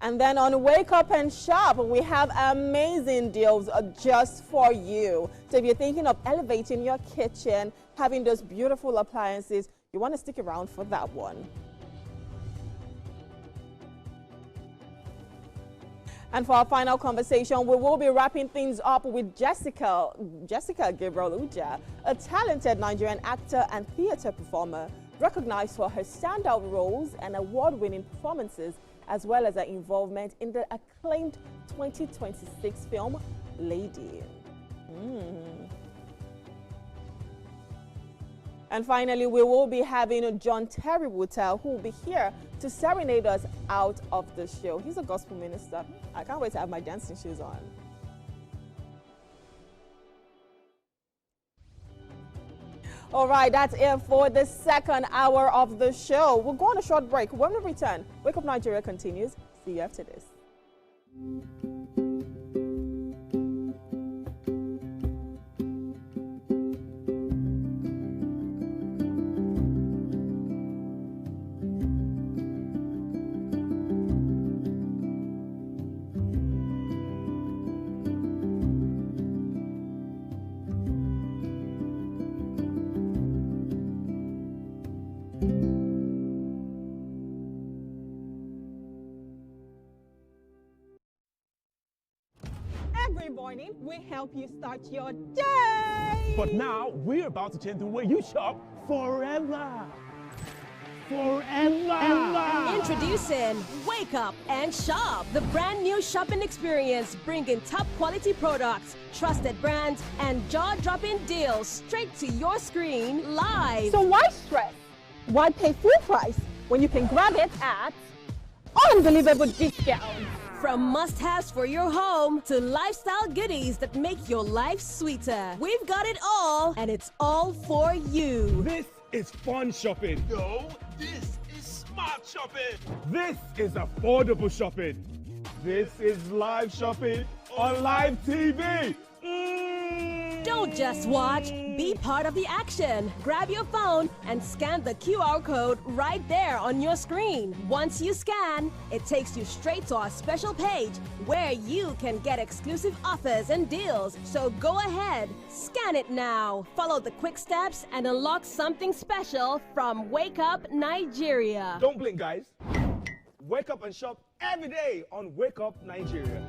And then on Wake Up and Shop, we have amazing deals just for you. So if you're thinking of elevating your kitchen, having those beautiful appliances, you want to stick around for that one. And for our final conversation, we will be wrapping things up with Jessica Gabriel-Uja, a talented Nigerian actor and theater performer, recognized for her standout roles and award-winning performances, as well as her involvement in the acclaimed 2026 film, Lady. And finally, we will be having John Terry Wootel, who will be here to serenade us out of the show. He's a gospel minister. I can't wait to have my dancing shoes on. All right, that's it for the second hour of the show. We'll go on a short break. When we return, Wake Up Nigeria continues. See you after this. morning, we help you start your day. But now we're about to change the way you shop forever. Forever. Introducing Wake Up and Shop, the brand new shopping experience bringing top quality products, trusted brands, and jaw-dropping deals straight to your screen live. So why stress? Why pay full price when you can grab it at unbelievable discounts? From must-haves for your home to lifestyle goodies that make your life sweeter. We've got it all, and it's all for you. This is fun shopping. No, this is smart shopping. This is affordable shopping. This is live shopping on live TV. Don't just watch, be part of the action. Grab your phone and scan the QR code right there on your screen. Once you scan, it takes you straight to our special page where you can get exclusive offers and deals. So go ahead, scan it now. Follow the quick steps and unlock something special from Wake Up Nigeria. Don't blink, guys. Wake up and shop every day on Wake Up Nigeria.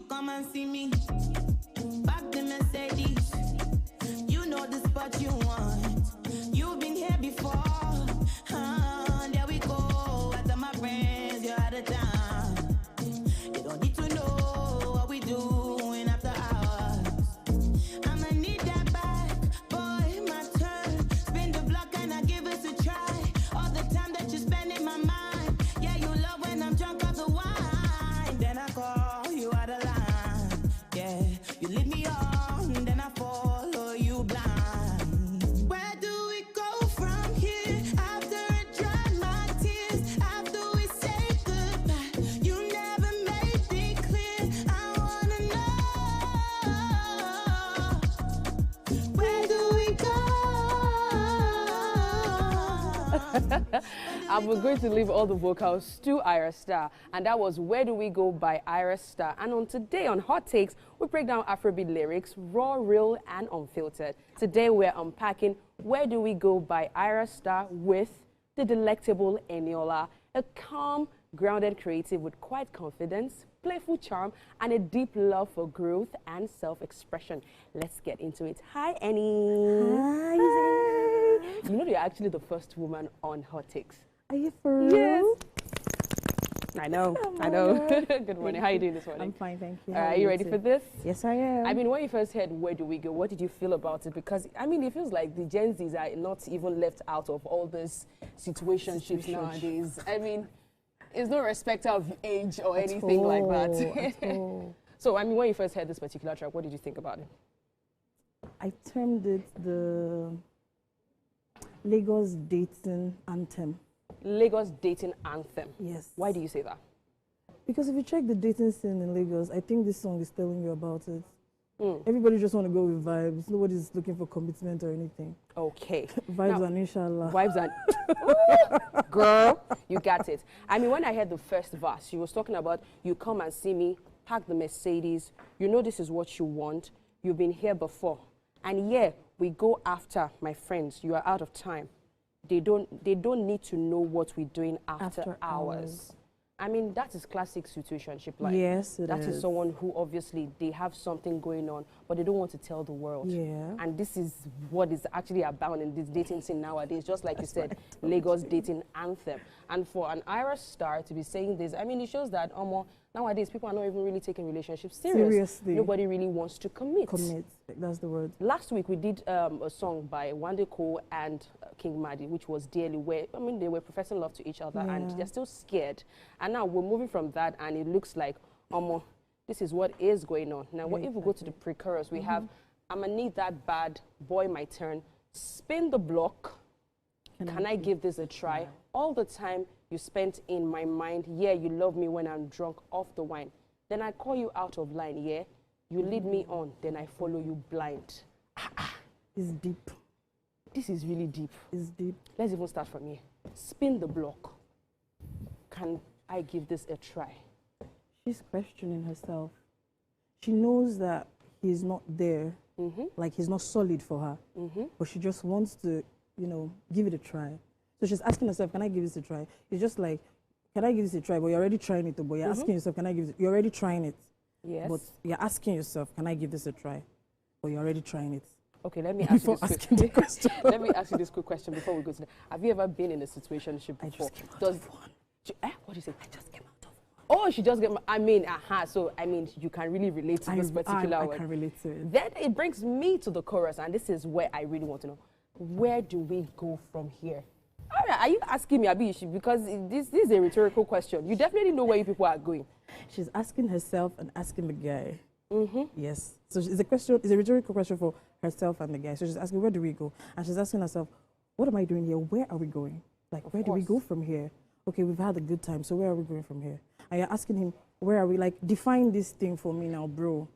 Come and see me, back the Mercedes. You know the spot you want. You've been here before. There we go. After my friends, you're out of town. You don't need to know what we doing after hours. I'ma need that back, boy. My turn. Spin the block and I give it a try. All the time that you spend in my mind. Yeah, you love when I'm drunk off the wine. Then I call you out of line. You lead me on, then I follow you blind. Where do we go from here? After I dry my tears, after we say goodbye, you never made it clear. I wanna know, where do we go? And we're going to leave all the vocals to Ira Star, and that was Where Do We Go by Ira Star. And on today on Hot Takes, we break down Afrobeat lyrics, raw, real, and unfiltered. Today we're unpacking Where Do We Go by Ira Star with the delectable Eniola, a calm, grounded creative with quiet confidence, playful charm, and a deep love for growth and self-expression. Let's get into it. Hi, Annie. Hi. You know you're actually the first woman on Hot Takes. Are you for real? Yes. I know, I know. Good morning. How are you doing this morning? I'm fine, thank you. Are you ready for this? Yes, I am. I mean, when you first heard Where Do We Go, what did you feel about it? Because, I mean, it feels like the Gen Zs are not even left out of all this situationships nowadays. I mean, it's no respect of age or anything like that. So, I mean, when you first heard this particular track, what did you think about it? I termed it the Lagos dating anthem. Lagos dating anthem. Yes. Why do you say that? Because if you check the dating scene in Lagos, I think this song is telling you about it. Everybody just want to go with vibes. Nobody's looking for commitment or anything. Okay. Vibes now, and inshallah. Vibes and... Girl, you got it. I mean, when I heard the first verse, she was talking about, you come and see me, park the Mercedes, you know this is what you want, you've been here before. And yeah, we go after my friends, you are out of time. They don't need to know what we're doing after hours. I mean, that is classic situationship. Like, yes, that is someone who obviously they have something going on, but they don't want to tell the world. Yeah. And this is what is actually abound in this dating scene nowadays, just like you said, Lagos dating anthem. And for an Irish star to be saying this, I mean, it shows that nowadays people are not even really taking relationships seriously. Nobody really wants to commit. That's the word. Last week we did a song by Wande Cole and King Madi, which was Dearly, where, I mean, they were professing love to each other and they're still scared. And now we're moving from that and it looks like, this is what is going on. Now, what if we go to the pre-chorus? We have, I'ma need that bad, boy, my turn, spin the block, can I give this a try? All the time you spent in my mind, yeah, you love me when I'm drunk off the wine. Then I call you out of line, yeah? You lead me on, then I follow you blind. It's deep. This is really deep. It's deep. Let's even start from here. Spin the block. Can I give this a try? She's questioning herself. She knows that he's not there, like he's not solid for her, but she just wants to, you know, give it a try. So she's asking herself, can I give this a try? It's just like, can I give this a try? But you're already trying it, but you're asking yourself, can I give it? You're already trying it. Yes. But you're asking yourself, can I give this a try? But you're already trying it. Okay, let me ask you this quick question. Let me ask you this quick question before we go to that. Have you ever been in a situationship before? I just came out of one. What do you say? I just came out of one. Oh, she just came. I mean, so I mean, you can really relate to this particular I word. can relate to it. Then it brings me to the chorus, and this is where I really want to know: where do we go from here? All right, are you asking me, Abi? Because this is a rhetorical question. You definitely know where you people are going. She's asking herself and asking the guy. Yes. So it's a question. It's a rhetorical question for herself and the guy. So she's asking, where do we go? And she's asking herself, what am I doing here? Where are we going? Like, where do we go from here? Okay, we've had a good time. So where are we going from here? And you're asking him, where are we? Like, define this thing for me now, bro.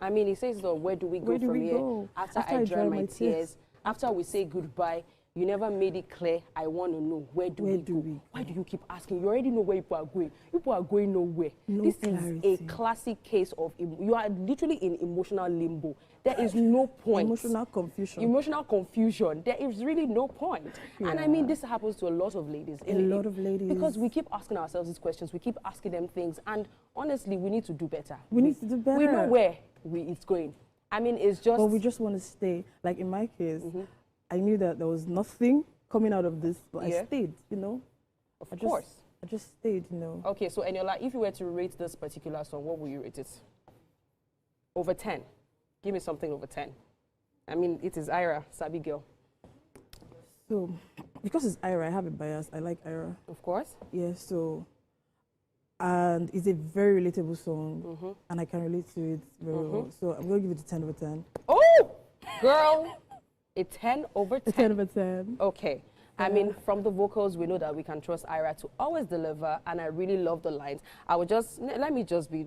I mean, he says, though, where do we go from here? After I dry my tears, after we say goodbye, you never made it clear. I want to know, where do we go? Why do you keep asking? You already know where people are going. People are going nowhere. This is a classic case of, you are literally in emotional limbo. There is no point. Emotional confusion. Emotional confusion. There is really no point. And I mean, this happens to a lot of ladies. A lot of ladies. Because we keep asking ourselves these questions. We keep asking them things. And honestly, we need to do better. We need to do better. We know where it's going. I mean, it's just... But we just want to stay. Like in my case, I knew that there was nothing coming out of this, but I stayed, you know. Of course. I just stayed, you know. Okay, so Eniola, if you were to rate this particular song, what would you rate it? Over 10. Give me something over 10. I mean, it is Ira, Sabi girl. So, because it's Ira, I have a bias. I like Ira. Of course. Yeah, so, and it's a very relatable song, and I can relate to it very well. So I'm going to give it a 10 over 10. Oh, girl. A 10 over 10? A 10 over 10. Okay. I mean, from the vocals, we know that we can trust Ira to always deliver, and I really love the lines. I would let me just be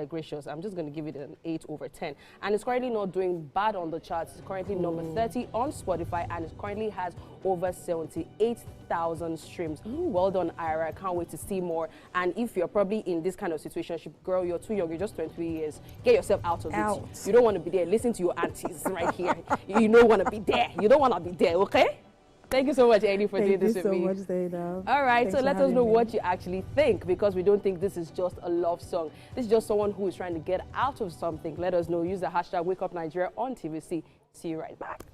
gracious. I'm just going to give it an 8 over 10. And it's currently not doing bad on the charts. It's currently number 30 on Spotify, and it currently has over 78,000 streams. Well done, Ira. I can't wait to see more. And if you're probably in this kind of situation, girl, you're too young, you're just 23 years, get yourself out of it. You don't want to be there. Listen to your aunties right here. You don't want to be there. You don't want to be there, okay? Thank you so much, Eddie, for doing this with me. Thank you so much, Zainab. All right, Thanks so let us know what you actually think, because we don't think this is just a love song. This is just someone who is trying to get out of something. Let us know. Use the hashtag WakeUpNigeria on TVC. See you right back.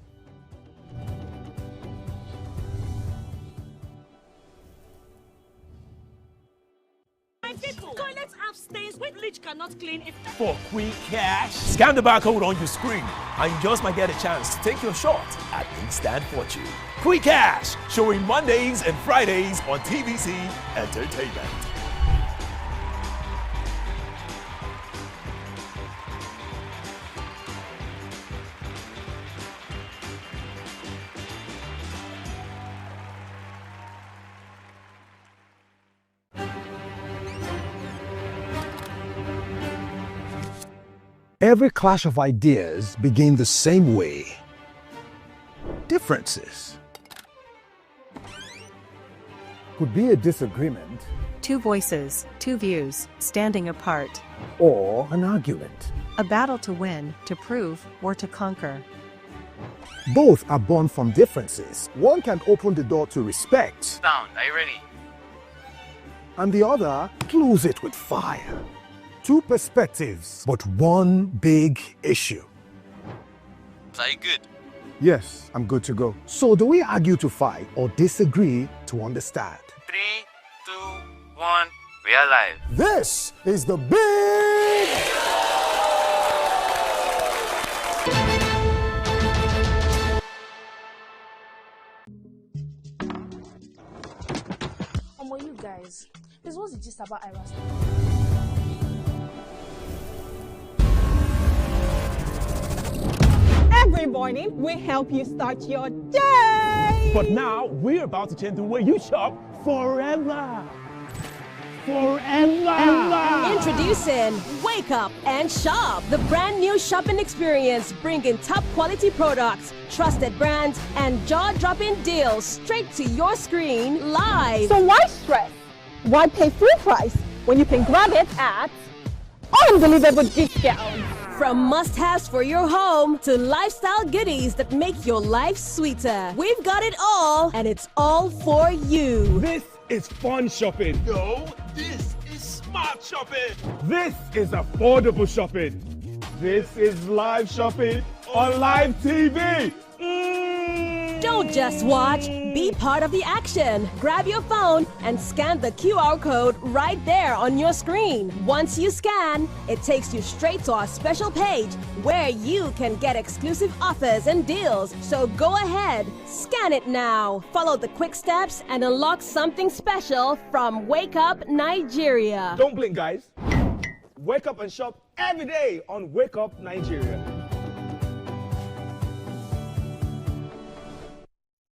Toilets have stains which bleach cannot clean. For quick cash, scan the barcode on your screen and you just might get a chance to take your shot at instant fortune. Quick Cash, showing Mondays and Fridays on TVC Entertainment. Every clash of ideas begin the same way. Differences could be a disagreement, two voices, two views, standing apart, or an argument. A battle to win, to prove, or to conquer. Both are born from differences. One can open the door to respect. Sound, are you ready? And the other close it with fire. two perspectives, but one big issue. Are you good? Yes, I'm good to go. So do we argue to fight or disagree to understand? 3, 2, 1, we are live. This is the big... You guys, this was just about Ira's. Every morning, we help you start your day. But now, we're about to change the way you shop forever. Forever. Introducing Wake Up and Shop, the brand new shopping experience, bringing top quality products, trusted brands, and jaw-dropping deals straight to your screen live. So why stress? Why pay full price when you can grab it at unbelievable discounts? From must-haves for your home to lifestyle goodies that make your life sweeter, we've got it all, and it's all for you. This is fun shopping. No, this is smart shopping. This is affordable shopping. This is live shopping on live TV. Don't just watch, be part of the action. Grab your phone and scan the QR code right there on your screen. Once you scan, it takes you straight to our special page where you can get exclusive offers and deals. So go ahead, scan it now. Follow the quick steps and unlock something special from Wake Up Nigeria. Don't blink, guys. Wake up and shop every day on Wake Up Nigeria.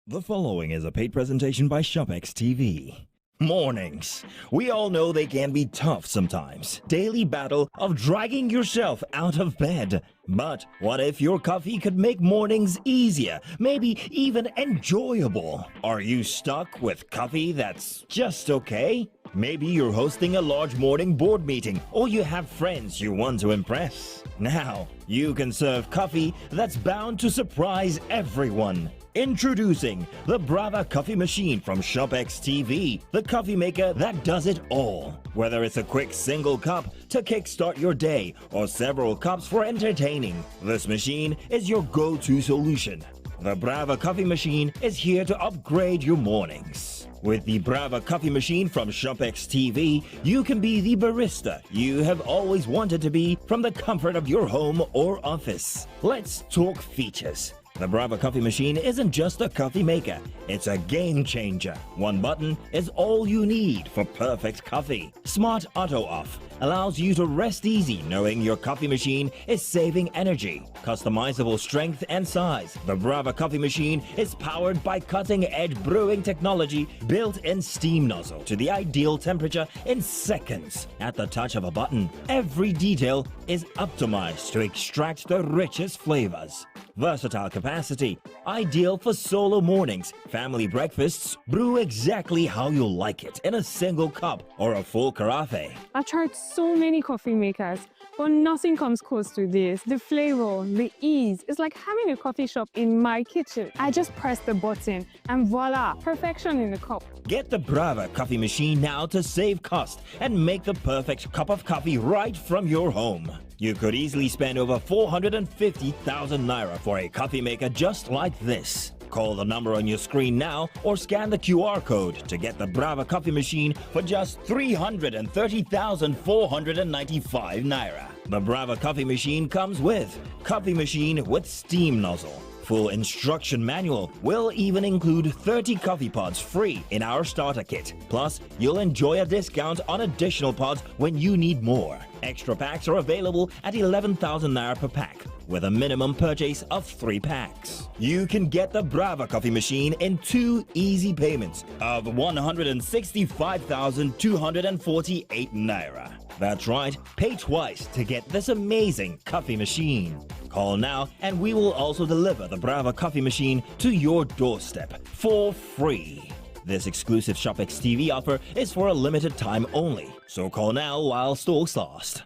The following is a paid presentation by ShopX TV. Mornings. We all know they can be tough sometimes. Daily battle of dragging yourself out of bed. But what if your coffee could make mornings easier, maybe even enjoyable? Are you stuck with coffee that's just okay? Maybe you're hosting a large morning board meeting, or you have friends you want to impress. Now, you can serve coffee that's bound to surprise everyone. Introducing the Brava coffee machine from ShopX TV, the coffee maker that does it all. Whether it's a quick single cup to kickstart your day or several cups for entertaining, this machine is your go-to solution. The Brava coffee machine is here to upgrade your mornings. With the Brava coffee machine from ShopX TV, you can be the barista you have always wanted to be from the comfort of your home or office. Let's talk features. The Brava coffee machine isn't just a coffee maker, it's a game changer. One button is all you need for perfect coffee. Smart Auto Off allows you to rest easy knowing your coffee machine is saving energy. Customizable strength and size. The Brava coffee machine is powered by cutting-edge brewing technology, built-in steam nozzle to the ideal temperature in seconds. At the touch of a button, every detail is optimized to extract the richest flavors. Versatile capacity, ideal for solo mornings, family breakfasts. Brew exactly how you like it in a single cup or a full carafe. I've tried so many coffee makers, but nothing comes close to this. The flavor, the ease, it's like having a coffee shop in my kitchen. I just press the button and voila, perfection in the cup. Get the Brava coffee machine now to save cost and make the perfect cup of coffee right from your home. You could easily spend over 450,000 naira for a coffee maker just like this. Call the number on your screen now or scan the QR code to get the Brava coffee machine for just 330,495 naira. The Brava coffee machine comes with coffee machine with steam nozzle. Full instruction manual will even include 30 coffee pods free in our starter kit. Plus, you'll enjoy a discount on additional pods when you need more. Extra packs are available at 11,000 naira per pack, with a minimum purchase of 3 packs. You can get the Brava coffee machine in 2 easy payments of 165,248 naira. That's right, pay twice to get this amazing coffee machine. Call now and we will also deliver the Brava coffee machine to your doorstep for free. This exclusive ShopX TV offer is for a limited time only, so call now while stocks last.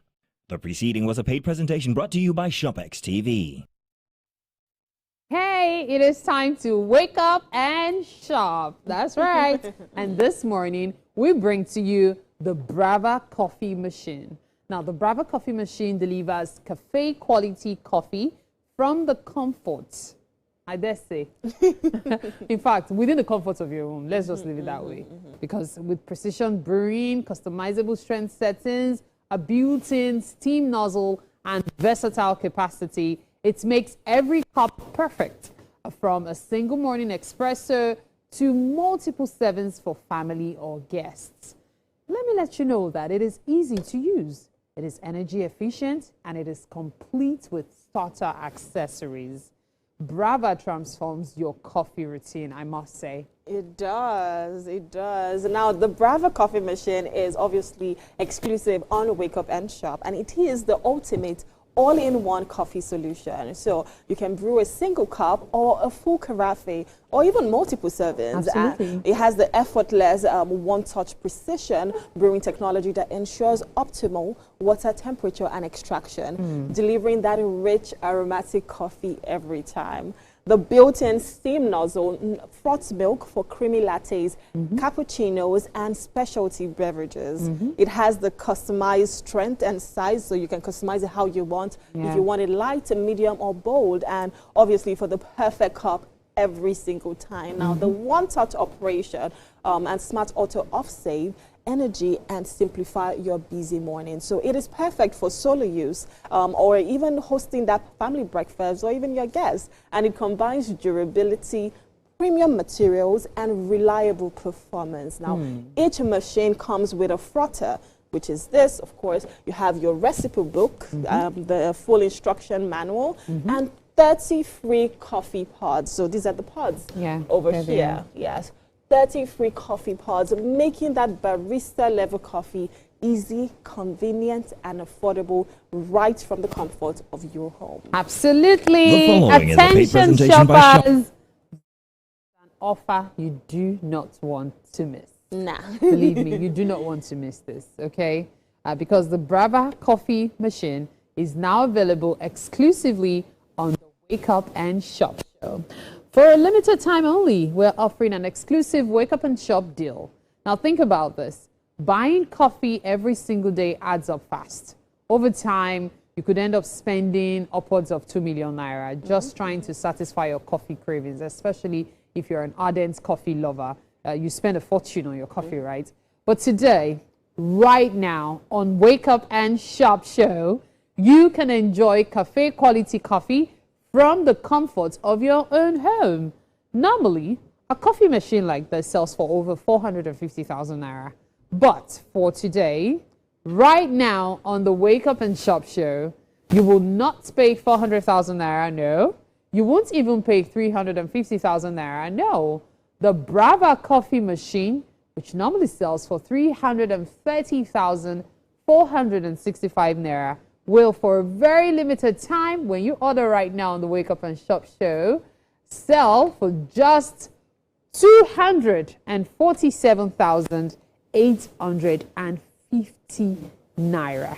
The preceding was a paid presentation brought to you by ShopX TV. Hey, it is time to wake up and shop. That's right. And this morning, we bring to you the Brava coffee machine. Now, the Brava coffee machine delivers cafe quality coffee from the comfort, I dare say. In fact, within the comfort of your home. Let's just leave it that way. Because with precision brewing, customizable strength settings, a built-in steam nozzle, and versatile capacity, it makes every cup perfect. From a single morning espresso to multiple servings for family or guests. Let me let you know that it is easy to use. It is energy efficient and it is complete with starter accessories. Brava transforms your coffee routine, I must say. It does. It does. Now, the Brava coffee machine is obviously exclusive on Wake Up and Shop, and it is the ultimate all-in-one coffee solution. So you can brew a single cup or a full carafe or even multiple servings. Absolutely. It has the effortless one-touch precision brewing technology that ensures optimal water temperature and extraction, delivering that rich aromatic coffee every time. The built-in steam nozzle froths milk for creamy lattes, cappuccinos, and specialty beverages. It has the customized strength and size, so you can customize it how you want. If you want it light, medium, or bold, and obviously for the perfect cup every single time. Now, the one-touch operation and smart auto off-save energy and simplify your busy morning. So it is perfect for solo use or even hosting that family breakfast or even your guests. And it combines durability, premium materials, and reliable performance. Now, each machine comes with a frother, which is this, of course. You have your recipe book, the full instruction manual, and 30 free coffee pods. So these are the pods over here. Yes. 30 free coffee pods, making that barista level coffee easy, convenient, and affordable right from the comfort of your home. Absolutely. Attention shoppers. An offer you do not want to miss. Nah. Believe me, you do not want to miss this, okay? Because the Brava coffee machine is now available exclusively on the Wake Up and Shop show. For a limited time only, we're offering an exclusive Wake Up and Shop deal. Now think about this. Buying coffee every single day adds up fast. Over time, you could end up spending upwards of 2 million naira just trying to satisfy your coffee cravings, especially if you're an ardent coffee lover. You spend a fortune on your coffee, right? But today, right now, on Wake Up and Shop show, you can enjoy cafe quality coffee from the comfort of your own home. Normally, a coffee machine like this sells for over 450,000 naira. But for today, right now on the Wake Up and Shop show, you will not pay 400,000 naira, no. You won't even pay 350,000 naira, no. The Brava coffee machine, which normally sells for 330,465 naira, will, for a very limited time, when you order right now on the Wake Up and Shop show, sell for just 247,850 naira.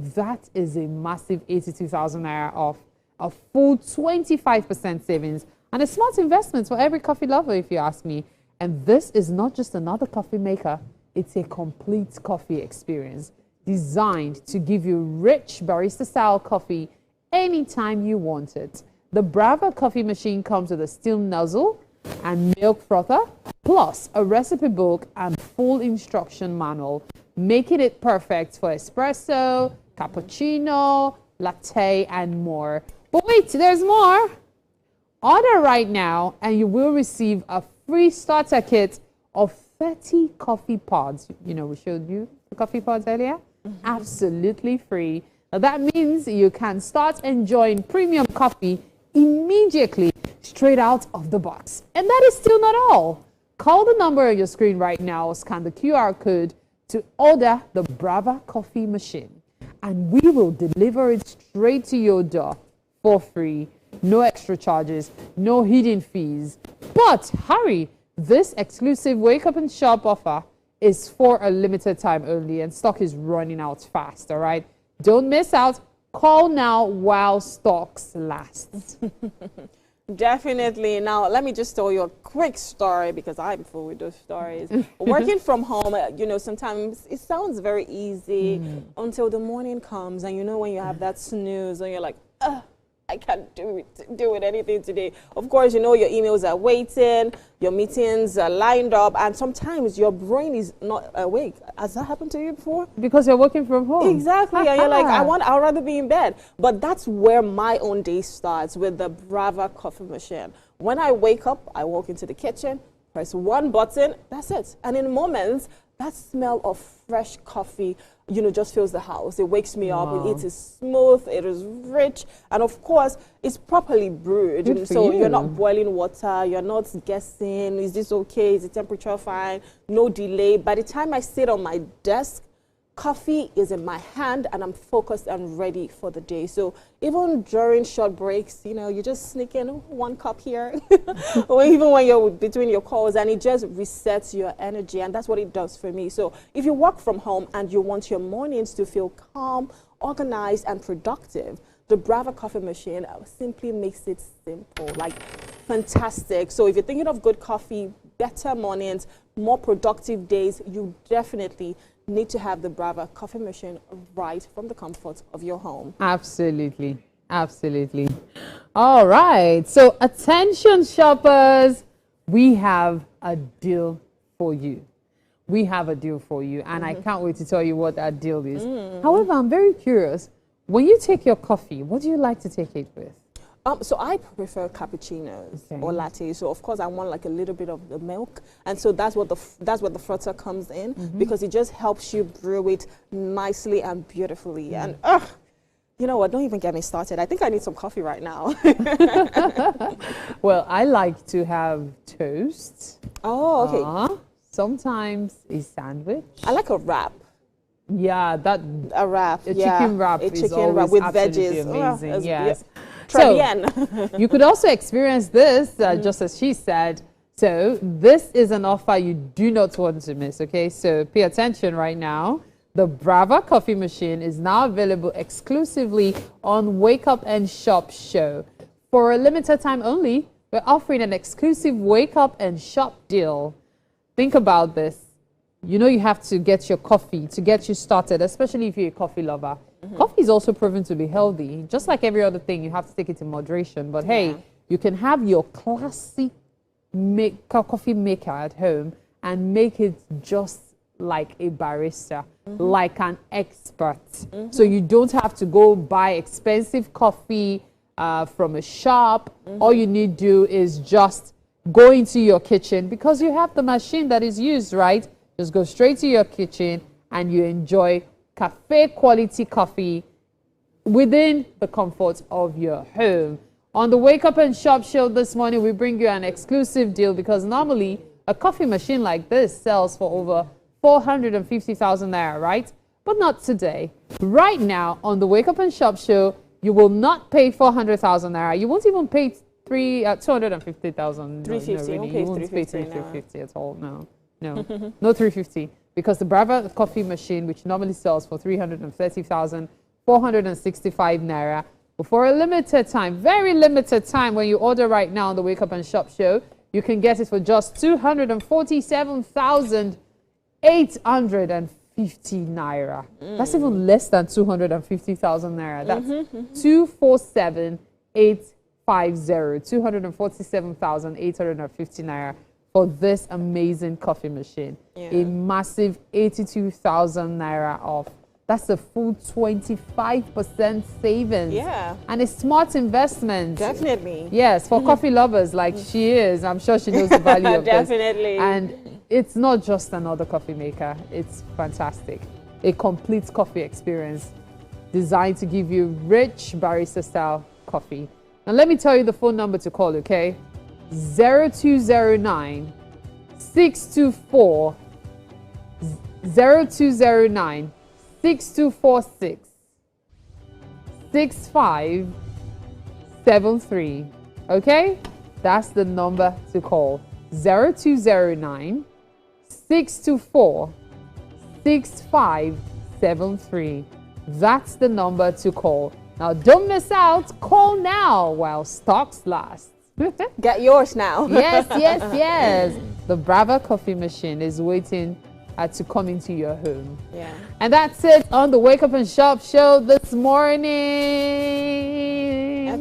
That is a massive 82,000 naira off, a full 25% savings, and a smart investment for every coffee lover, if you ask me. And this is not just another coffee maker, it's a complete coffee experience designed to give you rich barista-style coffee anytime you want it. The Brava coffee machine comes with a steam nozzle and milk frother, plus a recipe book and full instruction manual, making it perfect for espresso, cappuccino, latte, and more. But wait, there's more. Order right now and you will receive a free starter kit of 30 coffee pods. You know, we showed you the coffee pods earlier. Absolutely free. Now that means you can start enjoying premium coffee immediately straight out of the box. And that is still not all. Call the number on your screen right now or scan the QR code to order the Brava coffee machine. And we will deliver it straight to your door for free. No extra charges, no hidden fees. But hurry, this exclusive Wake Up and Shop offer is for a limited time only and stock is running out fast, all right? Don't miss out. Call now while stocks last. Definitely. Now, let me just tell you a quick story because I'm full with those stories. Working from home, you know, sometimes it sounds very easy until the morning comes, and you know when you have that snooze and you're like, I can't do it anything today. Of course, you know your emails are waiting, your meetings are lined up, and sometimes your brain is not awake. Has that happened to you before? Because you're working from home. Exactly. And you're like, I'd rather be in bed. But that's where my own day starts, with the Brava coffee machine. When I wake up, I walk into the kitchen, press one button, that's it. And in moments, that smell of fresh coffee, you know, just fills the house. It wakes me up. It is smooth. It is rich. And of course, it's properly brewed. Good for So you. you're not boiling water. You're not guessing, is this okay? Is the temperature fine? No delay. By the time I sit on my desk, coffee is in my hand and I'm focused and ready for the day. So even during short breaks, you know, you just sneak in one cup here, or even when you're between your calls, and it just resets your energy. And that's what it does for me. So if you work from home and you want your mornings to feel calm, organized, and productive, the Brava coffee machine simply makes it simple, like fantastic. So if you're thinking of good coffee, better mornings, more productive days, you definitely need to have the Brava coffee machine right from the comfort of your home. Absolutely. Absolutely. All right. So attention shoppers, we have a deal for you. We have a deal for you, and I can't wait to tell you what that deal is. However, I'm very curious. When you take your coffee, what do you like to take it with? So I prefer cappuccinos or lattes. So of course I want like a little bit of the milk, and so that's what the frother comes in, because it just helps you brew it nicely and beautifully. And you know what? Don't even get me started. I think I need some coffee right now. Well, I like to have toast. Oh, okay. Sometimes a sandwich. I like a wrap. Yeah, a wrap. A chicken wrap is always with absolutely veggies. amazing. Yes. So, you could also experience this, just as she said. So this is an offer you do not want to miss, okay? So pay attention right now. The Brava coffee machine is now available exclusively on Wake Up and Shop show. For a limited time only, we're offering an exclusive Wake Up and Shop deal. Think about this. You know you have to get your coffee to get you started, especially if you're a coffee lover. Coffee is also proven to be healthy. Just like every other thing, you have to take it in moderation. But hey, you can have your classic coffee maker at home and make it just like a barista, like an expert. So you don't have to go buy expensive coffee from a shop. All you need to do is just go into your kitchen, because you have the machine that is used, right? Just go straight to your kitchen and you enjoy cafe quality coffee within the comfort of your home. On the Wake Up and Shop show this morning, we bring you an exclusive deal, because normally a coffee machine like this sells for over 450,000 naira, right? But not today. Right now on the Wake Up and Shop show, you will not pay 400,000 naira. You won't even pay 250,000. 350. No, really. Okay, You won't pay 350 at all. No, no 350. Because the Brava coffee machine, which normally sells for 330,465 naira, but for a limited time, very limited time, when you order right now on the Wake Up and Shop show, you can get it for just 247,850 naira. That's even less than 250,000 naira. That's 247,850, 247,850 naira. For this amazing coffee machine. A massive 82,000 naira off. That's a full 25% savings. Yeah. And a smart investment. Definitely. Yes, for coffee lovers like she is. I'm sure she knows the value of Definitely. this. And it's not just another coffee maker. It's fantastic. A complete coffee experience designed to give you rich barista-style coffee. Now let me tell you the phone number to call, okay? 0209 624 0209 6246 6573. Okay, that's the number to call. 0209 624 6573. That's the number to call. Now don't miss out. Call now while stocks last. Get yours now. Yes, yes, yes. The Brava coffee machine is waiting to come into your home. Yeah. And that's it on the Wake Up and Shop show this morning.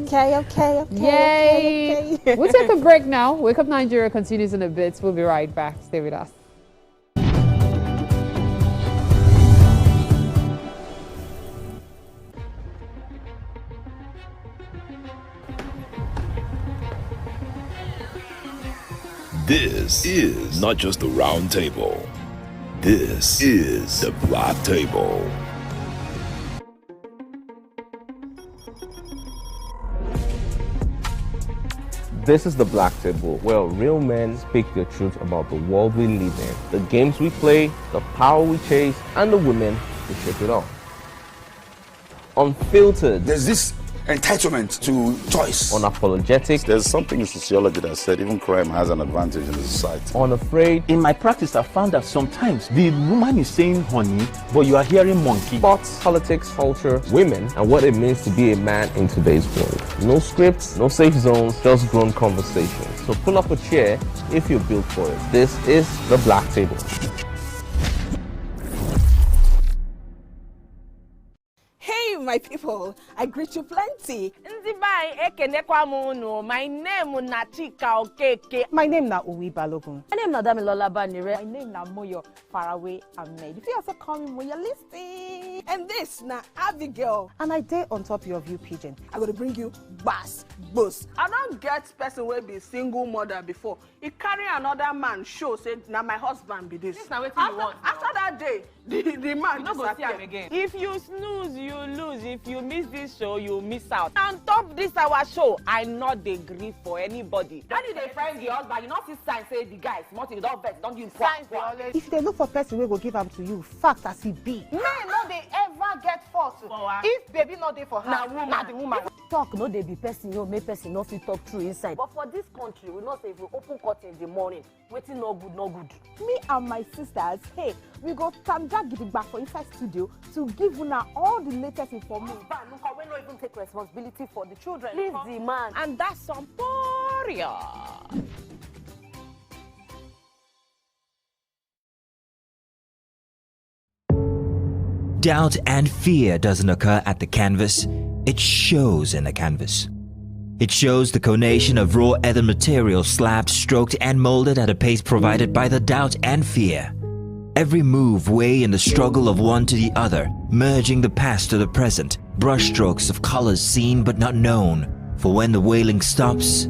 Okay. Yay. Okay. We'll take a break now. Wake Up Nigeria continues in a bit. We'll be right back. Stay with us. This is not just the round table. This is the black table. This is the Black Table, where real men speak the truth about the world we live in, the games we play, the power we chase, and the women who shape it all. Unfiltered. There's this entitlement to choice. Unapologetic. There's something in sociology that said even crime has an advantage in the society. Unafraid. In my practice, I found that sometimes the woman is saying honey, but you are hearing monkey. Sports, politics, culture, women, and what it means to be a man in today's world. No scripts, no safe zones, just grown conversations. So pull up a chair if you're built for it. This is the Black Table. Hey, my people, I greet you plenty. My name na Chika Okeke. My name na Uwi Balogun. My name na Damilola Banire. My name na Moyo Faraway Ahmed. If you also call me Moyo, listen. And this na Abigail. And I dare on top of you, pigeon. I'm going to bring you bass, boost. I don't get person will be single mother before. He carry another man show, say, now my husband be this. This na wetin you want. After that day, the man you no go see am again. If you snooze, you lose. If you miss this show, you miss out. On top this our show, I not dey gree for anybody. When you dey find the husband, you not see sign say the guy smart, you don't vex, don't use signs. If they look for person, we go give them to you. Fact as it be. Men no dey ever get fault. If baby not dey for her, na the woman. Talk no dey be person, you make person no fit talk true inside. But for this country, we not say if you open court in the morning, waiting no good, no good. Me and my sisters, hey, we go tanja gidigba for inside studio to give una all the latest information. We no even take responsibility for the children. Leave the man. And that's some warrior. Doubt and fear doesn't occur at the canvas, it shows in the canvas. It shows the conation of raw ether material slabbed, stroked, and molded at a pace provided by the doubt and fear. Every move way in the struggle of one to the other, merging the past to the present, brushstrokes of colors seen but not known. For when the wailing stops,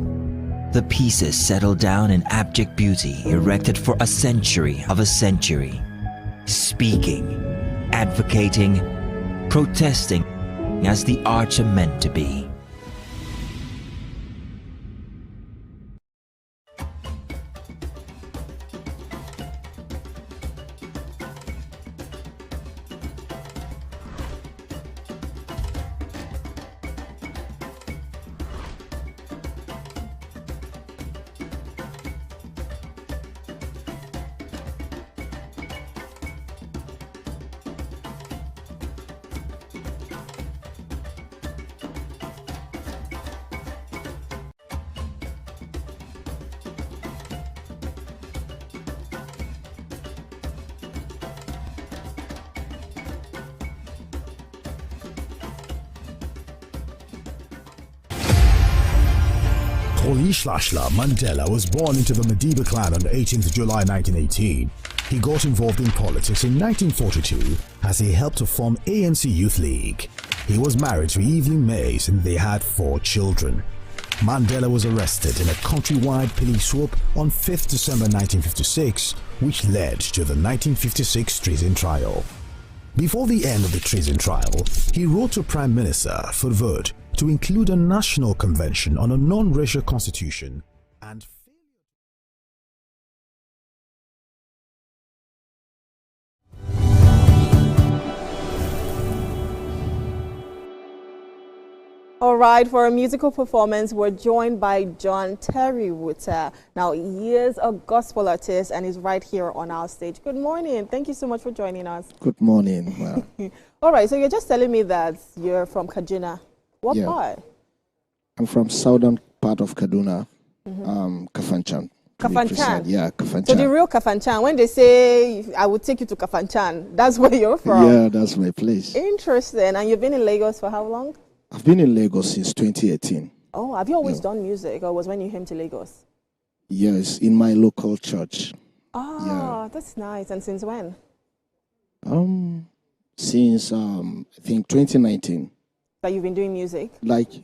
the pieces settle down in abject beauty erected for a century of a century. Speaking, advocating, protesting as the arts are meant to be. Kolishlashla Mandela was born into the Madiba clan on the 18th July 1918. He got involved in politics in 1942 as he helped to form ANC Youth League. He was married to Evelyn Mays and they had 4 children. Mandela was arrested in a countrywide police swoop on 5th December 1956, which led to the 1956 treason trial. Before the end of the treason trial, he wrote to Prime Minister for vote to include a national convention on a non-racial constitution and All right, for a musical performance, we're joined by John Terry Wooter. Now, he is a gospel artist and he's right here on our stage. Good morning. Thank you so much for joining us. Good morning. All right, so you're just telling me that you're from Kaduna. What Yeah. part? I'm from southern part of Kaduna. Kafanchan. Kafanchan? Yeah, Kafanchan. So the real Kafanchan, when they say, I will take you to Kafanchan, that's where you're from? Yeah, that's my place. Interesting. And you've been in Lagos for how long? I've been in Lagos since 2018. Oh, have you always done music, or was when you came to Lagos? Yes, in my local church. Oh, that's nice. And since when? Since I think 2019. That you've been doing music? Music.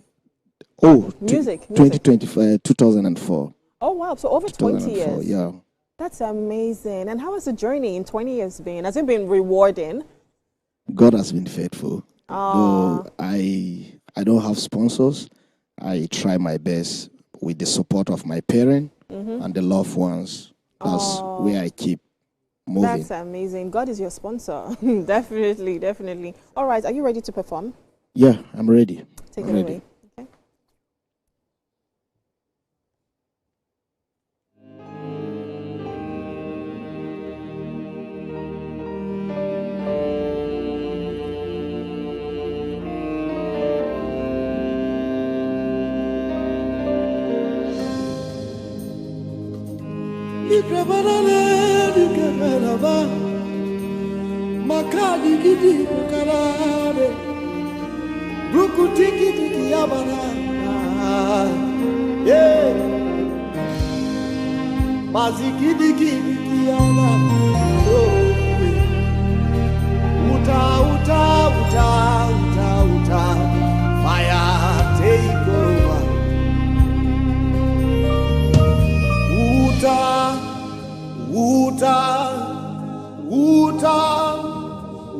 2004. Oh, wow. So over 20 years. Yeah. That's amazing. And how has the journey in 20 years been? Has it been rewarding? God has been faithful. Oh. Though I don't have sponsors. I try my best with the support of my parents and the loved ones. That's where I keep moving. That's amazing. God is your sponsor. Definitely, definitely. All right. Are you ready to perform? Yeah, I'm ready. Take it away. Okay. Makadi gidi bukarade Bruku tiki tiki yabana Yeah Maziki diki yana Uta uta uta uta uta Fire take over Uta Uta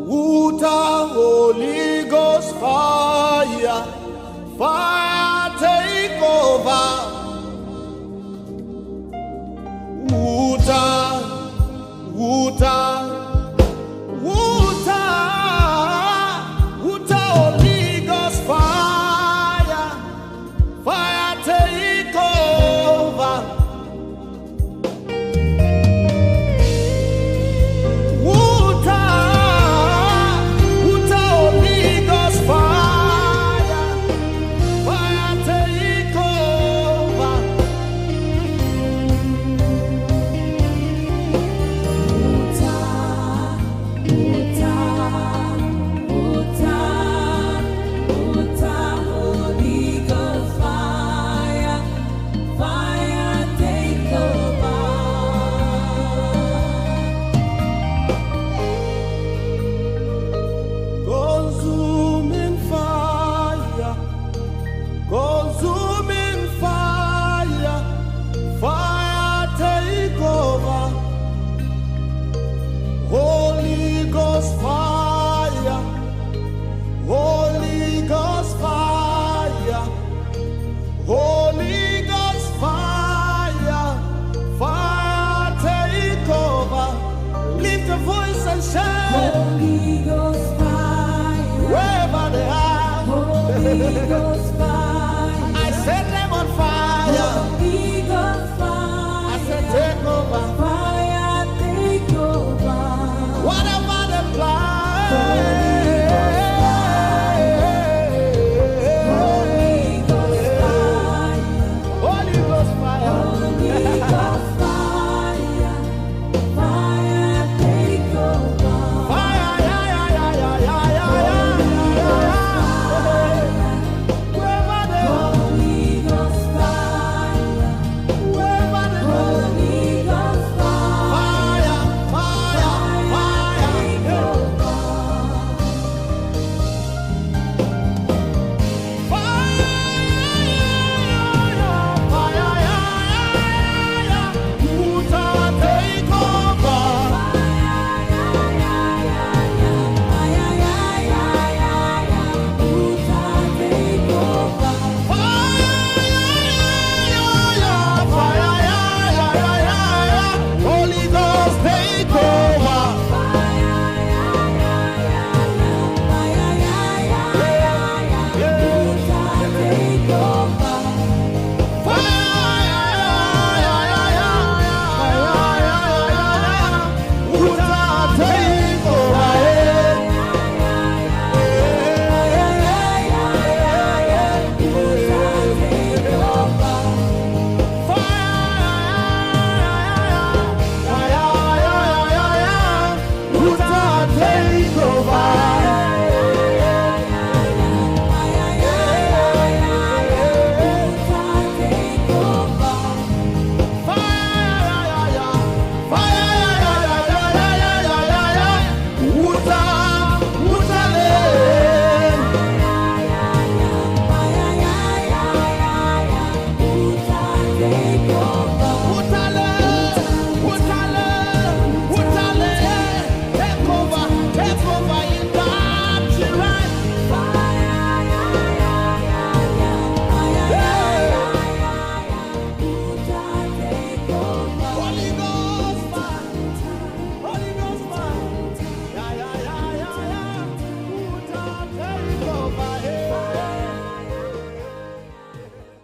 Uta, Holy Ghost fire, fire take over. Uta, Holy Ghost fire, fire take over. Fire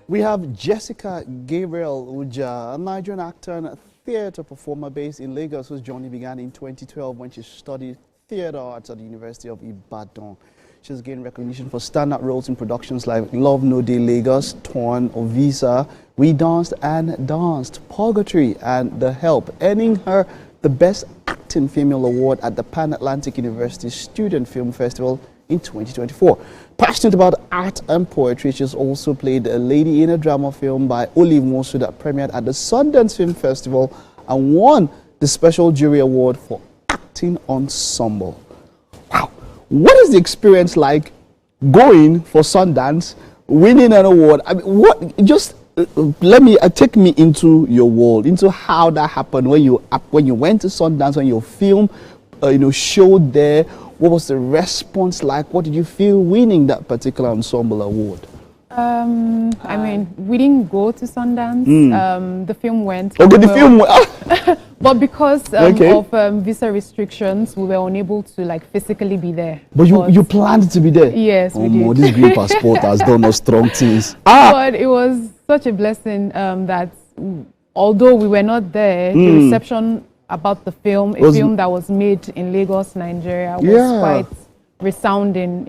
We have Jessica Gabriel Uja, a Nigerian actor and a theatre performer based in Lagos, whose journey began in 2012 when she studied theatre arts at the University of Ibadan. She has gained recognition for standout roles in productions like Love No Day Lagos, Torn, Ovisa, We Danced and Danced, Purgatory, and The Help, earning her the Best Acting Female Award at the Pan-Atlantic University Student Film Festival in 2024. Passionate about art and poetry, she's also played a lady in a drama film by Olive Mosu that premiered at the Sundance Film Festival and won the Special Jury Award for Acting Ensemble. Wow. What is the experience like going for Sundance, winning an award? I mean, what? Just take me into your world, into how that happened when you went to Sundance, when your film, showed there. What was the response like? What did you feel winning that particular ensemble award? I mean, we didn't go to Sundance. The film went. Okay, the film went. But because of visa restrictions, we were unable to physically be there. But you planned to be there? Yes, we did. This green passport has done us strong things. But it was such a blessing that although we were not there, the reception about the film, a film that was made in Lagos, Nigeria, was quite resounding.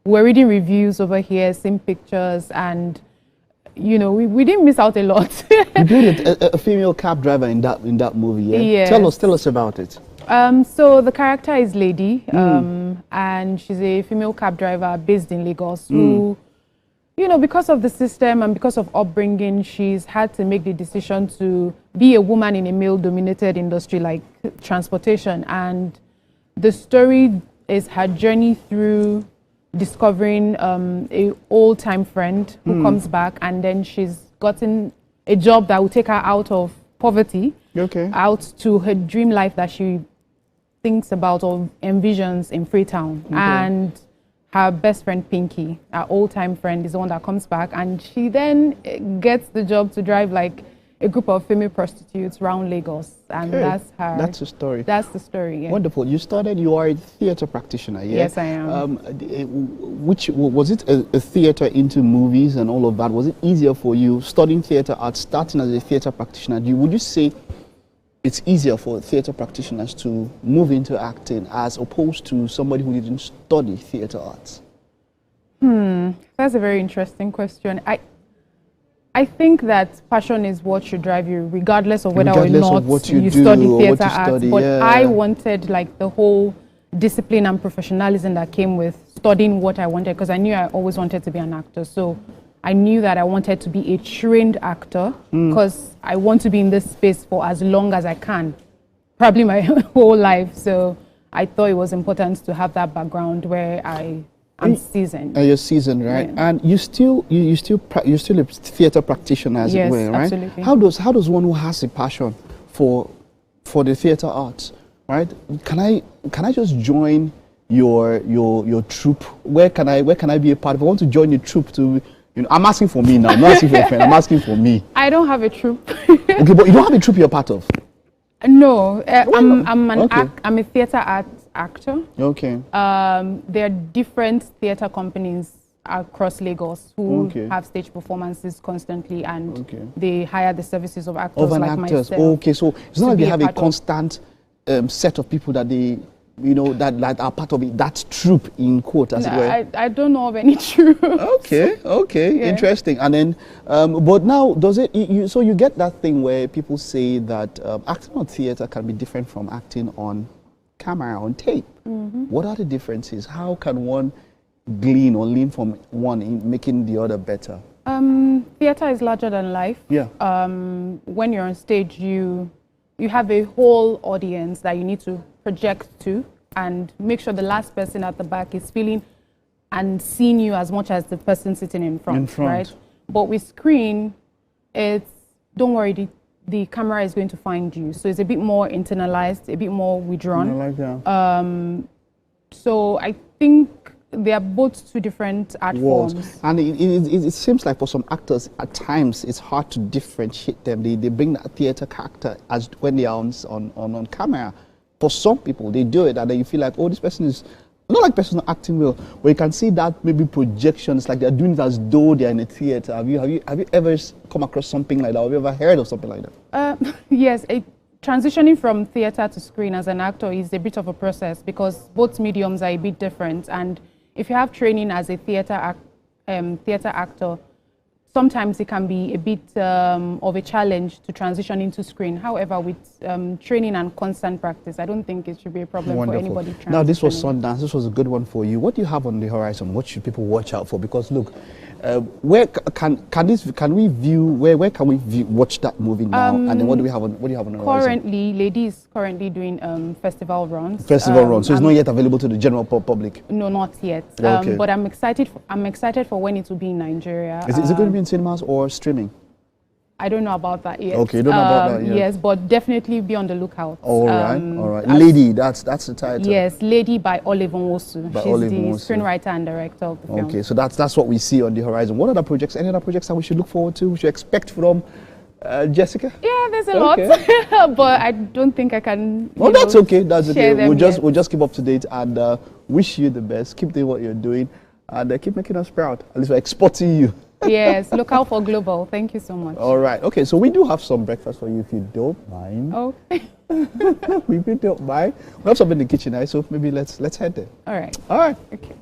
We're reading reviews over here, seeing pictures, and we didn't miss out a lot. You played a female cab driver in that movie, yeah? Yes. Tell us about it. So the character is Lady, and she's a female cab driver based in Lagos who, because of the system and because of upbringing, she's had to make the decision to be a woman in a male-dominated industry like transportation. And the story is her journey through discovering a old-time friend who comes back, and then she's gotten a job that will take her out of poverty, out to her dream life that she thinks about or envisions in Freetown. And her best friend Pinky, our old-time friend, is the one that comes back, and she then gets the job to drive a group of female prostitutes around Lagos, and that's her. That's the story. That's the story. Yeah. Wonderful. You are a theatre practitioner, yeah? Yes, I am. Which was it a theatre into movies and all of that? Was it easier for you studying theatre art, starting as a theatre practitioner? Would you say it's easier for theatre practitioners to move into acting as opposed to somebody who didn't study theatre arts? That's a very interesting question. I think that passion is what should drive you, regardless of whether or not you study theatre arts. But I wanted the whole discipline and professionalism that came with studying what I wanted, because I knew I always wanted to be an actor. So I knew that I wanted to be a trained actor because I want to be in this space for as long as I can, probably my whole life. So I thought it was important to have that background where I'm seasoned. You're seasoned, right? Yeah. And you're still a theatre practitioner as it were, right? Absolutely. How does one who has a passion for the theatre arts, right? Can I just join your troupe? Where can I be a part of? I want to join your troupe to. I'm asking for me now. I'm not asking for a friend. I'm asking for me. I don't have a troupe. Okay, but you don't have a troupe you're part of? No, I'm a theatre art actor. Okay. There are different theatre companies across Lagos who have stage performances constantly, and they hire the services of actors myself. Okay, so it's not like they have a constant set of people that they that are part of it, that troupe in quote, as it were. I don't know of any troupe. Okay, yeah. Interesting. And then, but now, does it, so you get that thing where people say that acting on theatre can be different from acting on camera, on tape. What are the differences? How can one glean or lean from one in making the other better? Theatre is larger than life. Yeah. When you're on stage, you have a whole audience that you need to project to and make sure the last person at the back is feeling and seeing you as much as the person sitting in front. Right? But with screen, it's, don't worry, the camera is going to find you. So it's a bit more internalized, a bit more withdrawn. I like that. So I think they are both two different art forms. And it seems like for some actors, at times, it's hard to differentiate them. They bring that theatre character as when they are on camera. For some people, they do it, and then you feel like, oh, this person is not like personal acting will, but you can see that maybe projections, like they're doing it as though they're in a theater. Have you ever come across something like that? Have you ever heard of something like that? Yes, transitioning from theater to screen as an actor is a bit of a process because both mediums are a bit different. And if you have training as a theater actor, sometimes it can be a bit of a challenge to transition into screen. However, with training and constant practice, I don't think it should be a problem for anybody. Now, this was Sundance. This was a good one for you. What do you have on the horizon? What should people watch out for? Because look, where can we watch that movie now? And then what do you have on the horizon? Currently, Lady is currently doing festival runs. So it's not yet available to the general public. No, not yet. Okay. But I'm excited for when it will be in Nigeria. Is it going to be in cinemas or streaming? I don't know about that yet. Okay, you don't know about that yet. Yes, but definitely be on the lookout. All right. Lady, that's the title. Yes, Lady by Oliver Nwosu. She's the screenwriter and director of the film. Okay, so that's what we see on the horizon. What other projects? Any other projects that we should look forward to? We should expect from Jessica? Yeah, there's a lot, but I don't think I can. That's okay. That's okay. We'll just keep up to date and wish you the best. Keep doing what you're doing and keep making us proud. At least we're exporting you. Yes, look out for global. Thank you so much. All right. Okay, so we do have some breakfast for you if you don't mind. Okay. We don't mind. We have something in the kitchen, so maybe let's head there. All right. All right. Okay.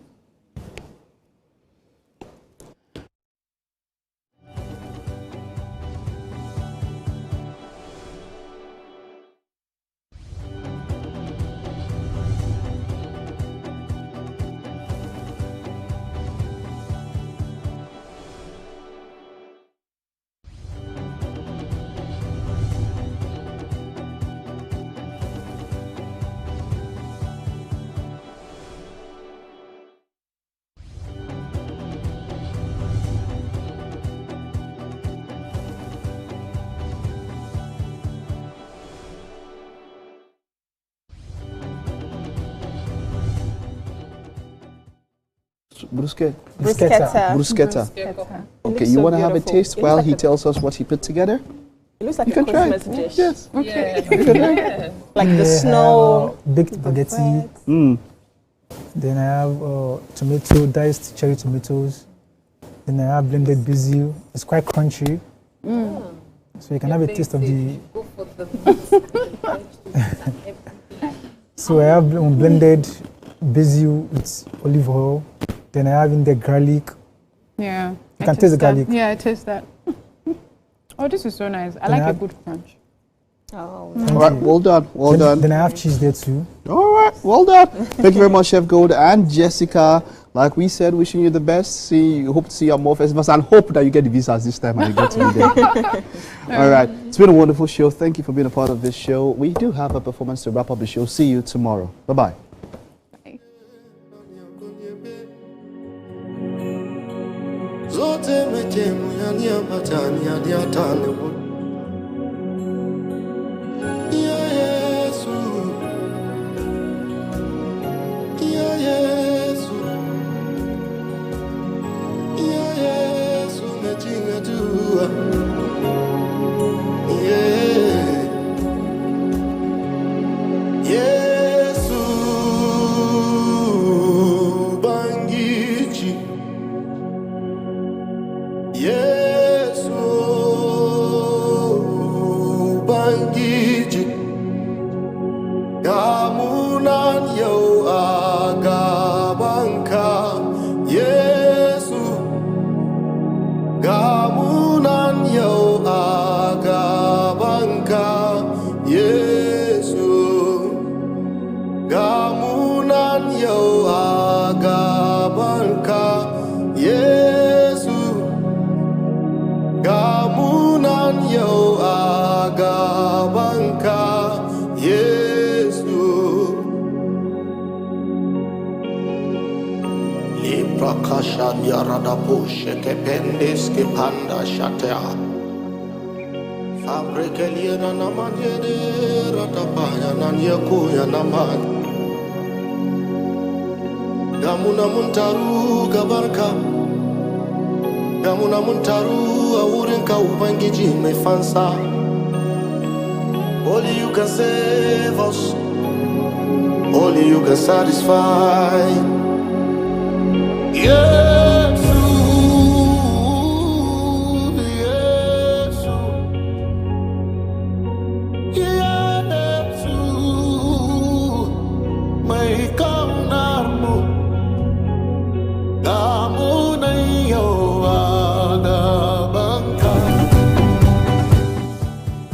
Bruschetta. Okay, you want to have a taste while he tells us what he put together? It looks like you a can Christmas try. dish. Yes. Okay. Yeah. Like the snow. Baked spaghetti. Then I have diced cherry tomatoes. Then I have blended basil. It's quite crunchy. So you can have a taste of the... So I have blended basil with olive oil. Then I have in the garlic. Yeah. You can taste the garlic. Yeah, I taste that. Oh, this is so nice. I like a good crunch. Oh. All right, well done. Then I have cheese there too. All right, well done. Thank you very much, Chef Gold and Jessica. Like we said, wishing you the best. Hope to see you at more festivals and hope that you get the visas this time and you get to be there. All right, it's been a wonderful show. Thank you for being a part of this show. We do have a performance to wrap up the show. See you tomorrow. Bye-bye. Zote mechemu ya niabatani ya diatane Ya Yesu Ya Yesu Ya Yesu mechinga tua Yesu bangichi Yesu bangiji Gamunan yo agabanka Yesu Gamunan yo agabanka Yesu Gamunan yo agabanka Yesu Gamunan yo agabanka Yesu Leprakashan yaradaposhe kependes kepanda shatea Fabrekeliena namanyede ratapaya nanyakuya naman Gamuna muntaru gabarka Gamuna muntaru awurinka ubangiji mai fansa Only you can save us only you can satisfy. Yeah.